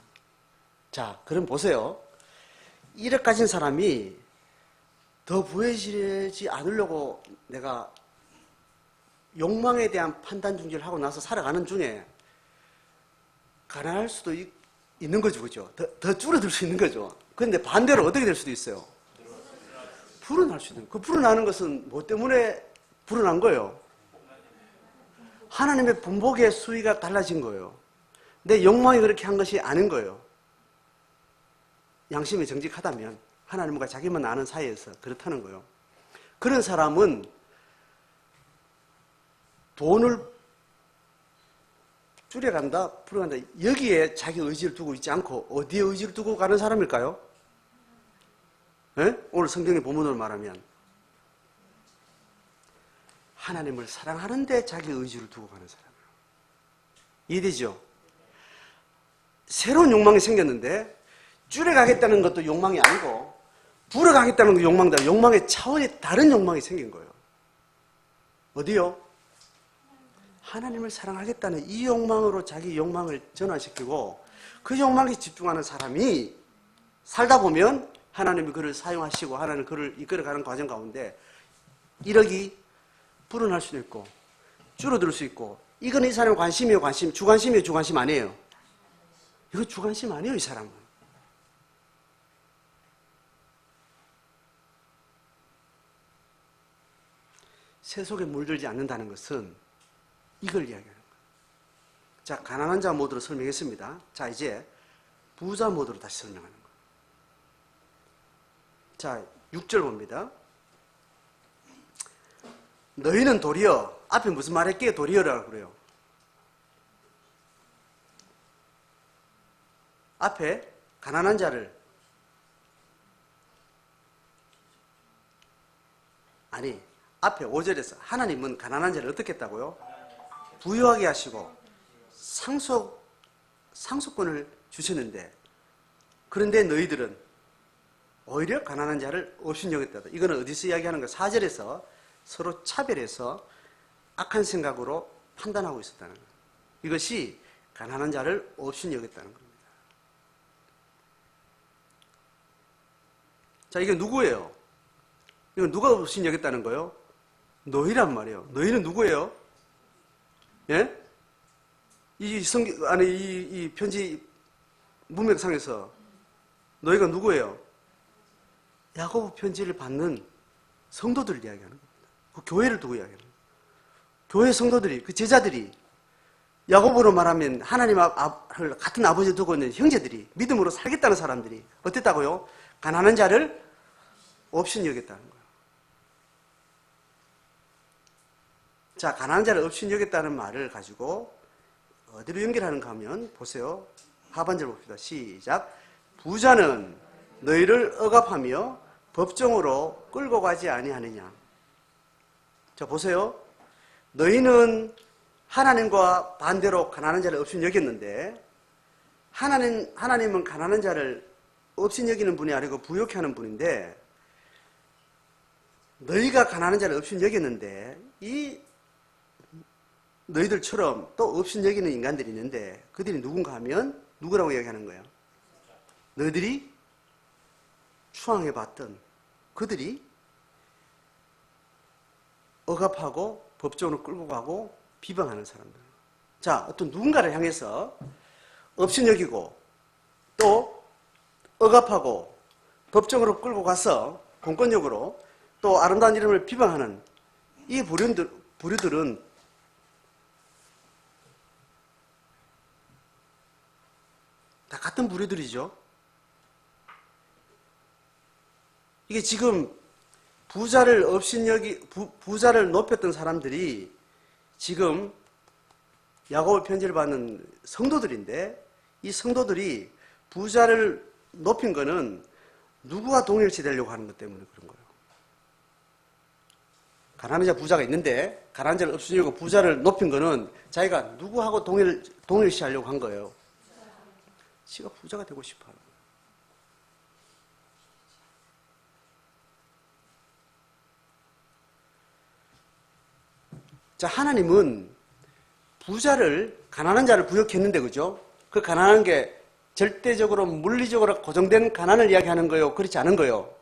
자, 그럼 보세요. 1억 가진 사람이 더 부해지지 않으려고 내가 욕망에 대한 판단 중지를 하고 나서 살아가는 중에 가난할 수도 있는 거죠, 그죠? 더 줄어들 수 있는 거죠. 그런데 반대로 어떻게 될 수도 있어요? 불어날 수 있는 거예요. 그 불어나는 것은 뭐 때문에 불어난 거예요? 하나님의 분복의 수위가 달라진 거예요. 내 욕망이 그렇게 한 것이 아닌 거예요. 양심이 정직하다면 하나님과 자기만 아는 사이에서 그렇다는 거예요. 그런 사람은 돈을 줄여간다, 풀어간다, 여기에 자기 의지를 두고 있지 않고 어디에 의지를 두고 가는 사람일까요? 네? 오늘 성경의 본문으로 말하면 하나님을 사랑하는데 자기 의지를 두고 가는 사람이에요. 이해되죠? 새로운 욕망이 생겼는데 줄여가겠다는 것도 욕망이 아니고 불어가겠다는 것도 욕망이다. 욕망의 차원이 다른 욕망이 생긴 거예요. 어디요? 하나님을 사랑하겠다는 이 욕망으로 자기 욕망을 전환시키고 그 욕망에 집중하는 사람이 살다 보면 하나님이 그를 사용하시고 하나님은 그를 이끌어가는 과정 가운데 1억이 불어날 수도 있고 줄어들 수 있고, 이건 이 사람의 관심이에요, 관심? 주관심이에요, 주관심 아니에요? 이거 주관심 아니에요, 이 사람은. 새 속에 물들지 않는다는 것은 이걸 이야기하는 거예요. 자, 가난한 자 모드로 설명했습니다. 자, 이제 부자 모드로 다시 설명하는 거예요. 자, 6절 봅니다. 너희는 도리어, 앞에 무슨 말 했기에 도리어라고 그래요? 앞에 가난한 자를, 아니, 앞에 5절에서 하나님은 가난한 자를 어떻게 했다고요? 부유하게 하시고 상속권을 주셨는데, 그런데 너희들은 오히려 가난한 자를 업신여겼다. 이거는 어디서 이야기하는 거예요? 4절에서 서로 차별해서 악한 생각으로 판단하고 있었다는 거예요. 이것이 가난한 자를 업신여겼다는 겁니다. 자, 이게 누구예요? 이건 누가 업신여겼다는 거예요? 너희란 말이에요. 너희는 누구예요? 예? 이 성경 안에 이 편지 문맥상에서 너희가 누구예요? 야고보 편지를 받는 성도들을 이야기하는 겁니다. 그 교회를 두고 이야기하는 겁니다. 교회 성도들이, 그 제자들이, 야고보로 말하면 하나님 앞을 같은 아버지 두고 있는 형제들이, 믿음으로 살겠다는 사람들이 어땠다고요? 가난한 자를 업신 여겼다는 거예요. 자, 가난한 자를 업신 여겼다는 말을 가지고 어디로 연결하는가 하면 보세요. 하반절 봅시다. 시작. 부자는 너희를 억압하며 법정으로 끌고 가지 아니하느냐. 자, 보세요. 너희는 하나님과 반대로 가난한 자를 업신 여겼는데, 하나님은 가난한 자를 업신 여기는 분이 아니고 부욕해 하는 분인데, 너희가 가난한 자를 업신 여겼는데, 이 너희들처럼 또 업신 여기는 인간들이 있는데, 그들이 누군가 하면 누구라고 이야기하는 거예요? 너희들이 추앙해봤던 그들이 억압하고 법정으로 끌고 가고 비방하는 사람들. 자, 어떤 누군가를 향해서 업신 여기고 또 억압하고 법정으로 끌고 가서 공권력으로 또 아름다운 이름을 비방하는 이 부류들은 다 같은 부류들이죠. 이게 지금 부자를 높였던 사람들이 지금 야고보 편지를 받는 성도들인데 이 성도들이 부자를 높인 거는 누구와 동일시 되려고 하는 것 때문에 그런 거예요. 가난한 자 부자가 있는데 가난한 자를 없애려고 부자를 높인 거는 자기가 누구하고 동일시 하려고 한 거예요. 지가 부자가 되고 싶어 하는 거예요. 자, 하나님은 부자를, 가난한 자를 부욕했는데, 그죠? 그 가난한 게 절대적으로, 물리적으로 고정된 가난을 이야기하는 거예요? 그렇지 않은 거예요?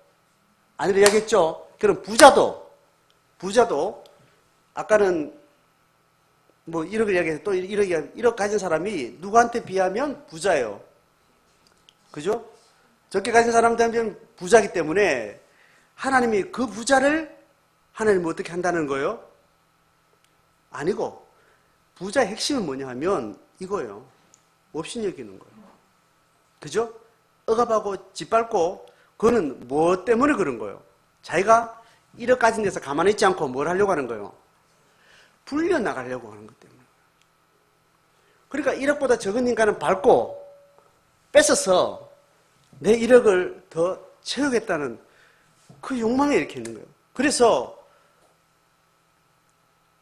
아니라 이야기했죠? 그럼 부자도, 아까는 뭐 1억을 이야기해서 또 1억 가진 사람이 누구한테 비하면 부자예요. 그죠? 적게 가진 사람한테 비하면 부자이기 때문에 하나님이 그 부자를 하나님은 어떻게 한다는 거예요? 아니고, 부자의 핵심은 뭐냐 하면 이거예요. 업신여기는 거예요. 그죠? 억압하고 짓밟고, 그거는 뭐 때문에 그런 거예요? 자기가 1억 가진 데서 가만히 있지 않고 뭘 하려고 하는 거예요? 불려나가려고 하는 것 때문에. 그러니까 1억보다 적은 인간은 밟고, 뺏어서 내 1억을 더 채우겠다는 그 욕망에 이렇게 있는 거예요. 그래서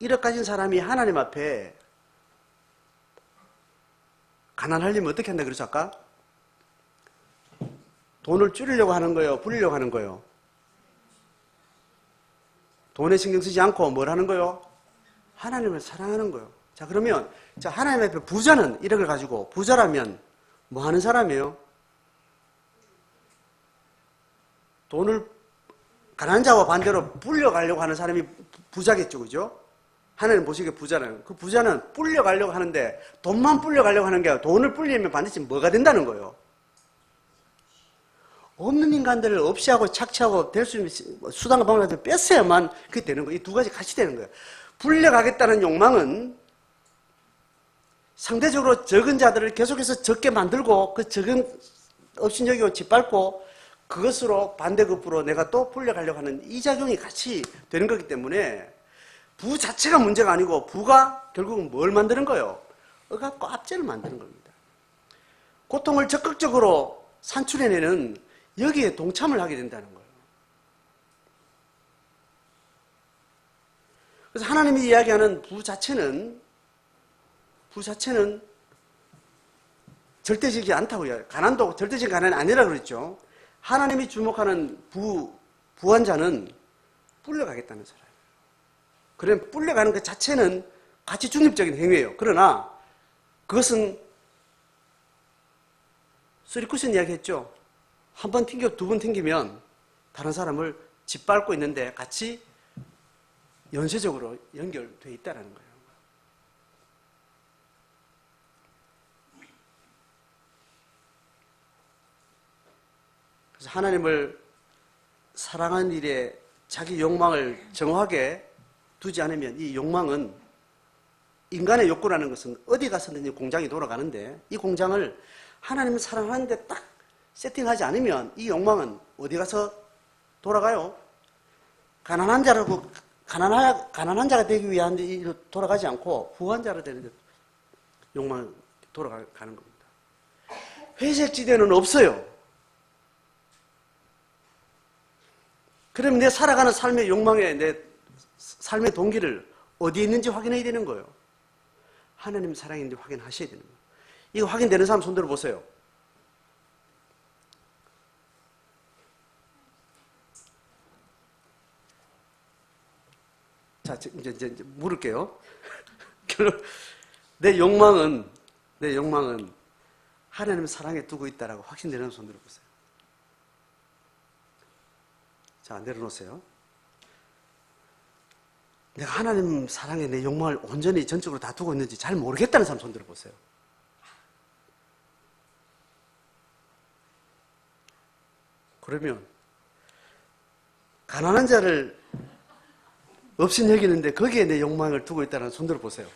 1억 가진 사람이 하나님 앞에 가난하려면 어떻게 한다 그랬죠 아까? 돈을 줄이려고 하는 거예요? 불리려고 하는 거예요? 돈에 신경 쓰지 않고 뭘 하는 거예요? 하나님을 사랑하는 거예요. 자, 그러면 자, 하나님 앞에 부자는 1억을 가지고 부자라면 뭐 하는 사람이에요? 돈을 가난한 자와 반대로 불려가려고 하는 사람이 부자겠죠, 그죠? 하나님 보시기에 부자는, 그 부자는 불려가려고 하는데 돈만 불려가려고 하는 게 아니라 돈을 불리면 반드시 뭐가 된다는 거예요? 없는 인간들을 없이 하고 착취하고 될 수 있는 수단과 방법을 뺐어야만 그게 되는 거예요. 이 두 가지 같이 되는 거예요. 불려가겠다는 욕망은 상대적으로 적은 자들을 계속해서 적게 만들고 그 적은 업신여기고 짓밟고 그것으로 반대급부로 내가 또 불려가려고 하는 이 작용이 같이 되는 거기 때문에 부 자체가 문제가 아니고 부가 결국은 뭘 만드는 거예요? 억압과 압제를 만드는 겁니다. 고통을 적극적으로 산출해내는 여기에 동참을 하게 된다는 거예요. 그래서 하나님이 이야기하는 부 자체는 절대적이지 않다고 이야기해요. 가난도 절대적인 가난이 아니라 그랬죠. 하나님이 주목하는 부한 자는 불려가겠다는 사람. 그러면 불려가는 것 자체는 가치 중립적인 행위예요. 그러나 그것은 쓰리쿠션 이야기했죠. 한 번 튕겨 두 번 튕기면 다른 사람을 짓밟고 있는데 같이 연쇄적으로 연결되어 있다는 거예요. 그래서 하나님을 사랑하는 일에 자기 욕망을 정확하게 두지 않으면 이 욕망은 인간의 욕구라는 것은 어디 가서든지 공장이 돌아가는데 이 공장을 하나님을 사랑하는데 딱 세팅하지 않으면 이 욕망은 어디 가서 돌아가요? 가난한 가난한 자가 되기 위한 데 돌아가지 않고 부한 자로 되는 데 욕망이 돌아가는 겁니다. 회색 지대는 없어요. 그럼 내 살아가는 삶의 욕망에 내 삶의 동기를 어디에 있는지 확인해야 되는 거예요. 하나님 사랑인지 확인하셔야 되는 거예요. 이거 확인되는 사람 손들어 보세요. 자, 이제 물을게요. 내 욕망은 하나님 사랑에 두고 있다라고 확신되는 손들어 보세요. 자, 내려놓으세요. 내가 하나님 사랑에 내 욕망을 온전히 전적으로 다 두고 있는지 잘 모르겠다는 사람 손들어 보세요. 그러면 가난한 자를 없인 여기는데 거기에 내 욕망을 두고 있다는 손들어 보세요.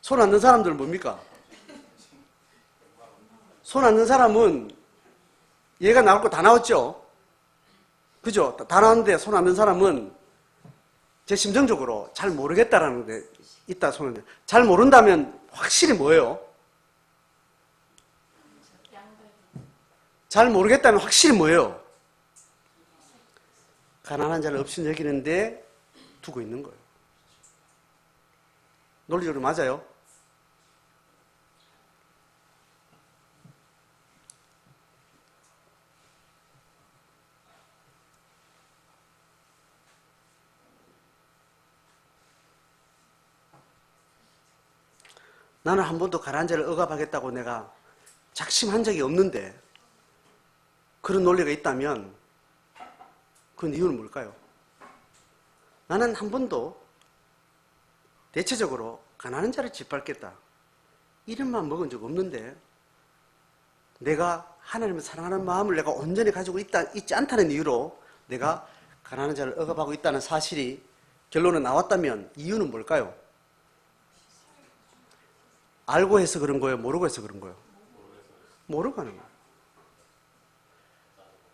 손 안 든 사람들은 뭡니까? 손 안 든 사람은 얘가 나올 거 다 나왔죠? 그죠? 다 나왔는데 손 안 든 사람은 제 심정적으로 잘 모르겠다라는 데 있다 손을. 잘 모른다면 확실히 뭐예요? 잘 모르겠다면 확실히 뭐예요? 가난한 자를 없이 여기는데 두고 있는 거예요. 논리적으로 맞아요? 나는 한 번도 가난한 자를 억압하겠다고 내가 작심한 적이 없는데 그런 논리가 있다면 그 이유는 뭘까요? 나는 한 번도 대체적으로 가난한 자를 짓밟겠다 이름만 먹은 적 없는데 내가 하나님을 사랑하는 마음을 내가 온전히 가지고 있지 않다는 이유로 내가 가난한 자를 억압하고 있다는 사실이 결론은 나왔다면 이유는 뭘까요? 알고 해서 그런 거예요? 모르고 해서 그런 거예요? 모르고 하는 거예요.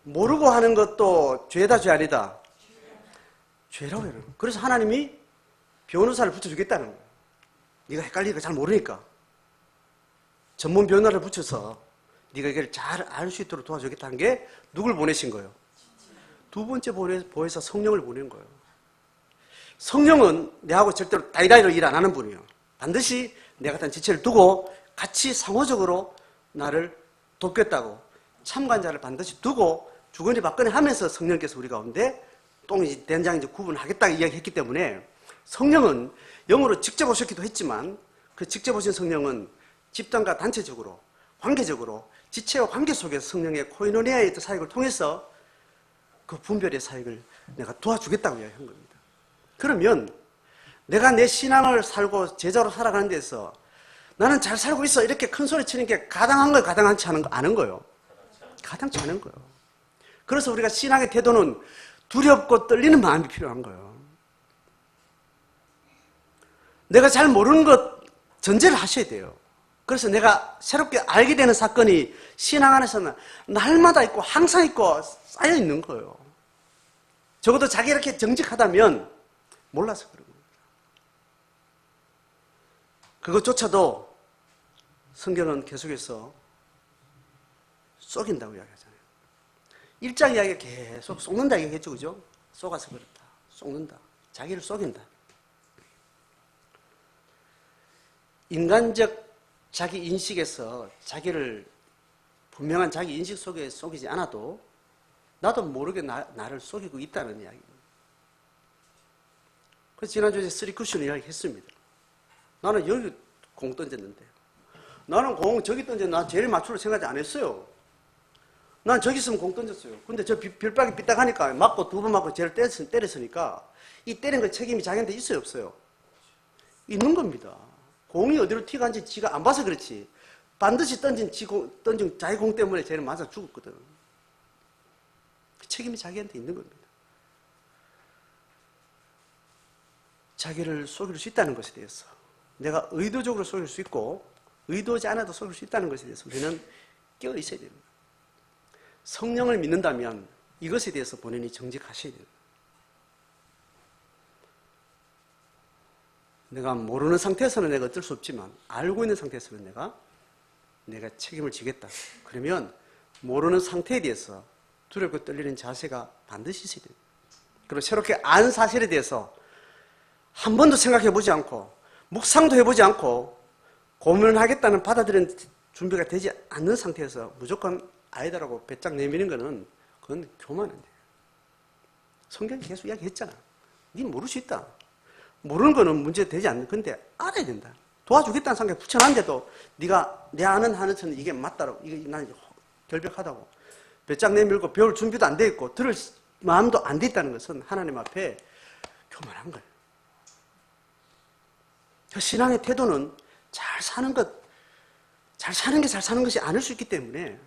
모르고 하는 것도 죄다 죄 아니다? 죄라고 해요. 그래서 하나님이 변호사를 붙여주겠다는 거예요. 네가 헷갈리니까 잘 모르니까 전문 변호사를 붙여서 네가 이걸 잘 알 수 있도록 도와주겠다는 게 누굴 보내신 거예요? 두 번째 보혜사 성령을 보낸 거예요. 성령은 내하고 절대로 다이다이로 일 안 하는 분이에요. 반드시 내 같은 지체를 두고 같이 상호적으로 나를 돕겠다고 참관자를 반드시 두고 주거니 받거니 하면서 성령께서 우리 가운데 똥이 된장인지 구분하겠다 이야기했기 때문에 성령은 영으로 직접 오셨기도 했지만 그 직접 오신 성령은 집단과 단체적으로 관계적으로 지체와 관계 속에서 성령의 코이노니아의 사역을 통해서 그 분별의 사역을 내가 도와주겠다고 이야기한 겁니다. 그러면 내가 내 신앙을 살고 제자로 살아가는 데서 나는 잘 살고 있어 이렇게 큰 소리 치는 게 가당한 거예요? 가당하지 않은 거예요? 가당치 않은 거예요. 그래서 우리가 신앙의 태도는 두렵고 떨리는 마음이 필요한 거예요. 내가 잘 모르는 것 전제를 하셔야 돼요. 그래서 내가 새롭게 알게 되는 사건이 신앙 안에서는 날마다 있고 항상 있고 쌓여 있는 거예요. 적어도 자기 이렇게 정직하다면 몰라서 그런 겁니다. 그것조차도 성경은 계속해서 쏘긴다고 이야기하잖아요. 1장 이야기가 계속 쏘는다 이야기했죠, 그죠? 쏘가서 그렇다. 쏘는다. 자기를 쏘긴다. 인간적 자기 인식에서 자기를 분명한 자기 인식 속에 속이지 않아도 나도 모르게 나를 속이고 있다는 이야기입니다. 그래서 지난주에 3쿠션 이야기 했습니다. 나는 여기 공 던졌는데 나는 공 저기 던졌는데 나 제일 맞추려 생각 안 했어요. 난 저기 있으면 공 던졌어요. 근데 저 별박이 삐딱하니까 맞고 두 번 맞고 쟤를 때렸으니까 이 때린 거 책임이 자기한테 있어요 없어요? 있는 겁니다. 공이 어디로 튀어간지 지가 안 봐서 그렇지 반드시 던진 자기 공 때문에 쟤는 맞아 죽었거든. 그 책임이 자기한테 있는 겁니다. 자기를 속일 수 있다는 것에 대해서 내가 의도적으로 속일 수 있고 의도하지 않아도 속일 수 있다는 것에 대해서 우리는 깨어 있어야 됩니다. 성령을 믿는다면 이것에 대해서 본인이 정직하셔야 됩니다. 내가 모르는 상태에서는 내가 어쩔 수 없지만 알고 있는 상태에서는 내가 책임을 지겠다. 그러면 모르는 상태에 대해서 두렵고 떨리는 자세가 반드시 있어야 됩니다. 그리고 새롭게 안 사실에 대해서 한 번도 생각해보지 않고 묵상도 해보지 않고 고민을 하겠다는 받아들이는 준비가 되지 않는 상태에서 무조건 아이다라고 배짱 내미는 거는 그건 교만인데. 성경이 계속 이야기했잖아. 네 모를 수 있다. 모르는 거는 문제 되지 않는 건데 알아야 된다. 도와주겠다는 생각에 붙여놨는데도 네가 내 아는 하늘처럼 이게 맞다라고 이게 난 결백하다고 배짱 내밀고 배울 준비도 안 돼 있고 들을 마음도 안 돼 있다는 것은 하나님 앞에 교만한 거예요. 신앙의 태도는 잘 사는 게 잘 사는 것이 아닐 수 있기 때문에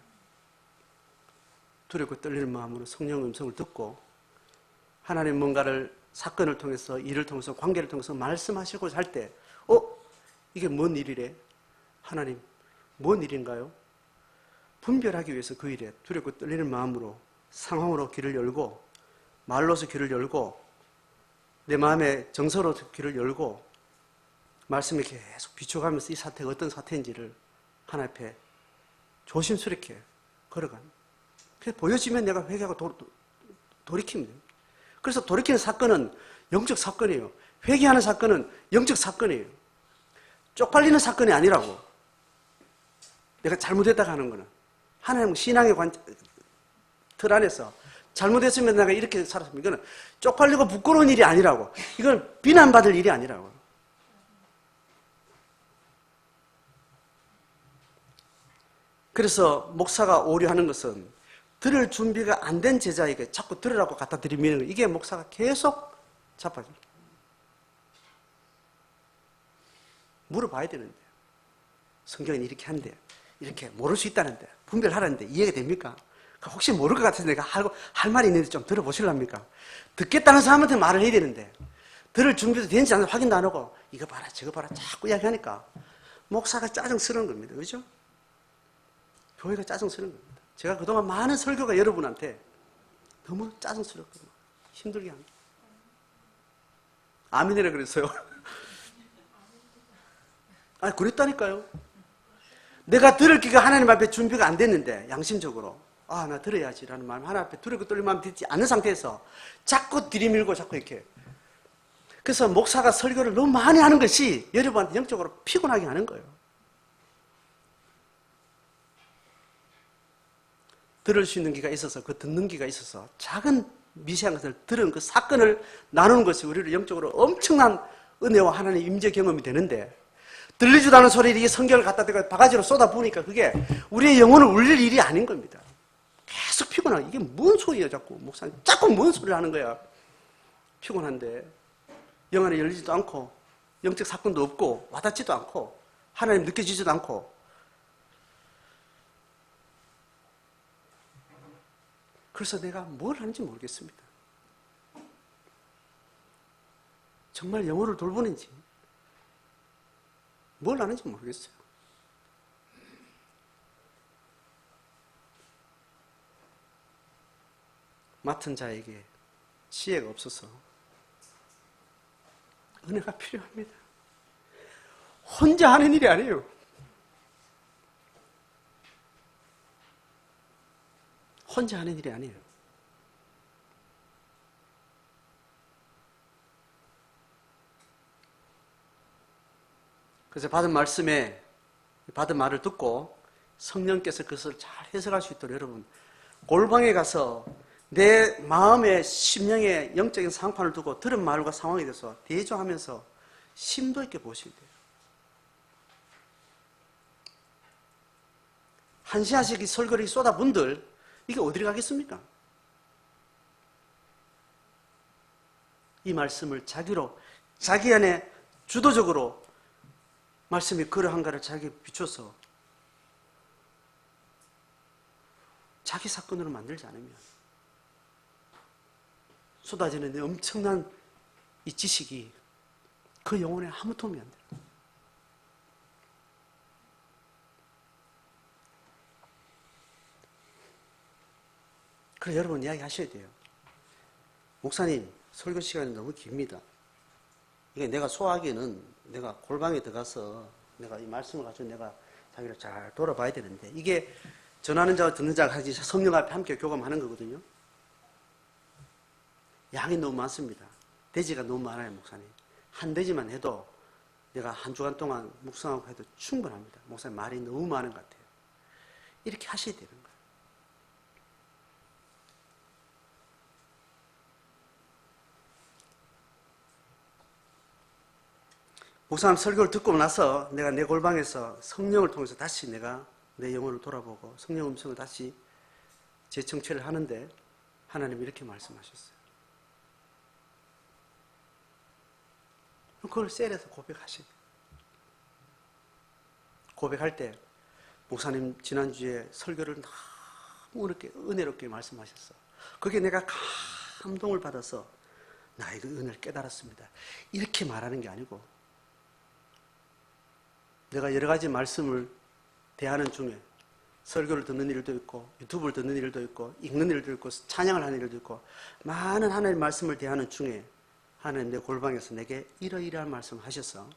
두렵고 떨리는 마음으로 성령의 음성을 듣고 하나님 뭔가를 사건을 통해서 일을 통해서 관계를 통해서 말씀하시고자 할 때 이게 뭔 일이래? 하나님 뭔 일인가요? 분별하기 위해서 그 일에 두렵고 떨리는 마음으로 상황으로 길을 열고 말로서 길을 열고 내 마음에 정서로 귀를 열고 말씀을 계속 비춰가면서 이 사태가 어떤 사태인지를 하나님 앞에 조심스럽게 걸어가는. 그래서 보여지면 내가 회개하고 돌이키면 됩니다. 그래서 돌이키는 사건은 영적 사건이에요. 회개하는 사건은 영적 사건이에요. 쪽팔리는 사건이 아니라고. 내가 잘못했다고 하는 거는. 하나님 신앙의 틀 안에서 잘못했으면 내가 이렇게 살았으면 이거는 쪽팔리고 부끄러운 일이 아니라고. 이건 비난받을 일이 아니라고. 그래서 목사가 오류하는 것은 들을 준비가 안 된 제자에게 자꾸 들으라고 갖다 드리면 이게 목사가 계속 자빠집니다. 물어봐야 되는데 성경은 이렇게 한대, 이렇게 모를 수 있다는데 분별하라는데 이해가 됩니까? 혹시 모를 것 같아서 내가 할 말이 있는데 좀 들어보실랍니까? 듣겠다는 사람한테 말을 해야 되는데 들을 준비도 되는지 안 되는지 확인도 안 하고 이거 봐라 저거 봐라 자꾸 이야기하니까 목사가 짜증스러운 겁니다. 그죠? 교회가 짜증스러운 겁니다. 제가 그동안 많은 설교가 여러분한테 너무 짜증스럽거든요. 힘들게 합니다. 아멘이라 그랬어요. 아니 그랬다니까요. 내가 들을 기가 하나님 앞에 준비가 안 됐는데 양심적으로 나 들어야지라는 마음 하나님 앞에 두렵고 떨리는 마음 듣지 않는 상태에서 자꾸 들이밀고 자꾸 이렇게. 그래서 목사가 설교를 너무 많이 하는 것이 여러분한테 영적으로 피곤하게 하는 거예요. 들을 수 있는 기가 있어서 그 듣는 기가 있어서 작은 미세한 것을 들은 그 사건을 나누는 것이 우리를 영적으로 엄청난 은혜와 하나님의 임재 경험이 되는데 들리지도 않은 소리를 이 성경을 갖다 대고 바가지로 쏟아부으니까 그게 우리의 영혼을 울릴 일이 아닌 겁니다. 계속 피곤하고 이게 뭔 소리야 자꾸 목사님 자꾸 뭔 소리를 하는 거야. 피곤한데 영 안에 열리지도 않고 영적 사건도 없고 와닿지도 않고 하나님 느껴지지도 않고 그래서 내가 뭘 하는지 모르겠습니다. 정말 영혼을 돌보는지 뭘 하는지 모르겠어요. 맡은 자에게 지혜가 없어서 은혜가 필요합니다. 혼자 하는 일이 아니에요. 혼자 하는 일이 아니에요. 그래서 받은 말을 듣고 성령께서 그것을 잘 해석할 수 있도록 여러분 골방에 가서 내 마음의 심령의 영적인 상판을 두고 들은 말과 상황에 대해서 대조하면서 심도 있게 보셔야 돼요. 한시한씩 이 설교를 쏟아분들 이게 어디로 가겠습니까? 이 말씀을 자기 안에 주도적으로 말씀이 그러한가를 자기에 비춰서 자기 사건으로 만들지 않으면 쏟아지는 엄청난 이 지식이 그 영혼에 아무 도움이 안 돼요. 그래서 여러분 이야기 하셔야 돼요. 목사님, 설교 시간이 너무 깁니다. 이게 내가 소화하기에는 내가 골방에 들어가서 내가 이 말씀을 가지고 내가 자기를 잘 돌아봐야 되는데 이게 전하는 자와 듣는 자가 같이 성령 앞에 함께 교감하는 거거든요. 양이 너무 많습니다. 돼지가 너무 많아요, 목사님. 한 돼지만 해도 내가 한 주간 동안 묵상하고 해도 충분합니다. 목사님 말이 너무 많은 것 같아요. 이렇게 하셔야 되는 거예요. 목사님 설교를 듣고 나서 내가 내 골방에서 성령을 통해서 다시 내가 내 영혼을 돌아보고 성령 음성을 다시 재청취를 하는데 하나님이 이렇게 말씀하셨어요. 그걸 셀에서 고백하시고 고백할 때 목사님 지난주에 설교를 너무 은혜롭게 말씀하셨어. 그게 내가 감동을 받아서 나 이거 은혜를 깨달았습니다. 이렇게 말하는 게 아니고 내가 여러 가지 말씀을 대하는 중에 설교를 듣는 일도 있고 유튜브를 듣는 일도 있고 읽는 일도 있고 찬양을 하는 일도 있고 많은 하나님의 말씀을 대하는 중에 하나님 내 골방에서 내게 이러이러한 말씀을 하셔서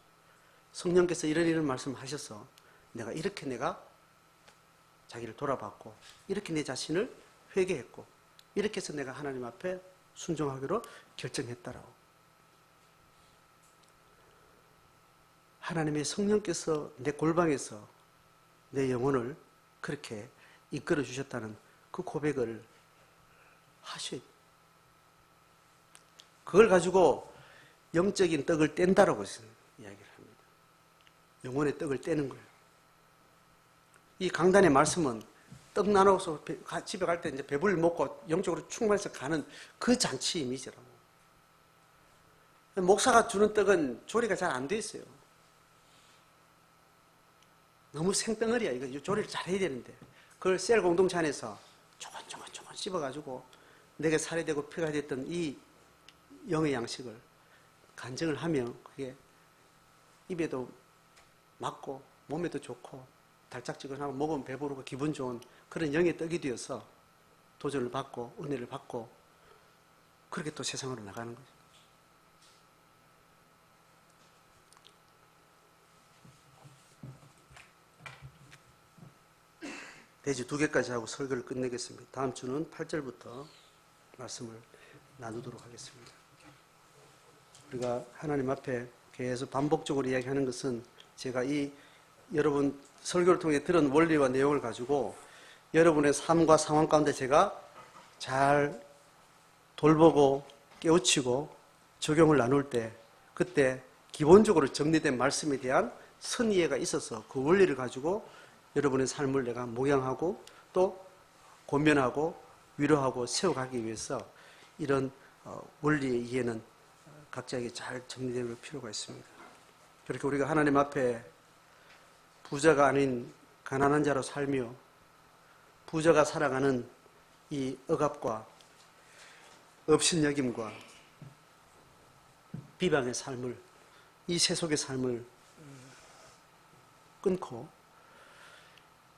성령께서 이러이러한 말씀을 하셔서 내가 자기를 돌아봤고 이렇게 내 자신을 회개했고 이렇게 해서 내가 하나님 앞에 순종하기로 결정했다라고. 하나님의 성령께서 내 골방에서 내 영혼을 그렇게 이끌어 주셨다는 그 고백을 하셔야 돼요. 그걸 가지고 영적인 떡을 뗀다라고 이야기를 합니다. 영혼의 떡을 떼는 거예요. 이 강단의 말씀은 떡 나눠서 집에 갈 때 이제 배불리 먹고 영적으로 충만해서 가는 그 잔치 이미지라고. 목사가 주는 떡은 조리가 잘 안 돼 있어요. 너무 생덩어리야. 이거 조리를 잘 해야 되는데. 그걸 셀 공동체 안에서 조금조금 씹어가지고 내게 살이 되고 피가 됐던 이 영의 양식을 간증을 하면 그게 입에도 맞고 몸에도 좋고 달짝지근하고 먹으면 배부르고 기분 좋은 그런 영의 떡이 되어서 도전을 받고 은혜를 받고 그렇게 또 세상으로 나가는 거죠. 대지 2개까지 하고 설교를 끝내겠습니다. 다음 주는 8절부터 말씀을 나누도록 하겠습니다. 우리가 하나님 앞에 계속 반복적으로 이야기하는 것은 제가 이 여러분 설교를 통해 들은 원리와 내용을 가지고 여러분의 삶과 상황 가운데 제가 잘 돌보고 깨우치고 적용을 나눌 때 그때 기본적으로 정리된 말씀에 대한 선이해가 있어서 그 원리를 가지고 여러분의 삶을 내가 목양하고 또 권면하고 위로하고 세워가기 위해서 이런 원리의 이해는 각자에게 잘 정리될 필요가 있습니다. 그렇게 우리가 하나님 앞에 부자가 아닌 가난한 자로 살며 부자가 살아가는 이 억압과 업신여김과 비방의 삶을 이 세속의 삶을 끊고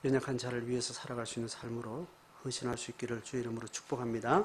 연약한 자를 위해서 살아갈 수 있는 삶으로 헌신할 수 있기를 주의 이름으로 축복합니다.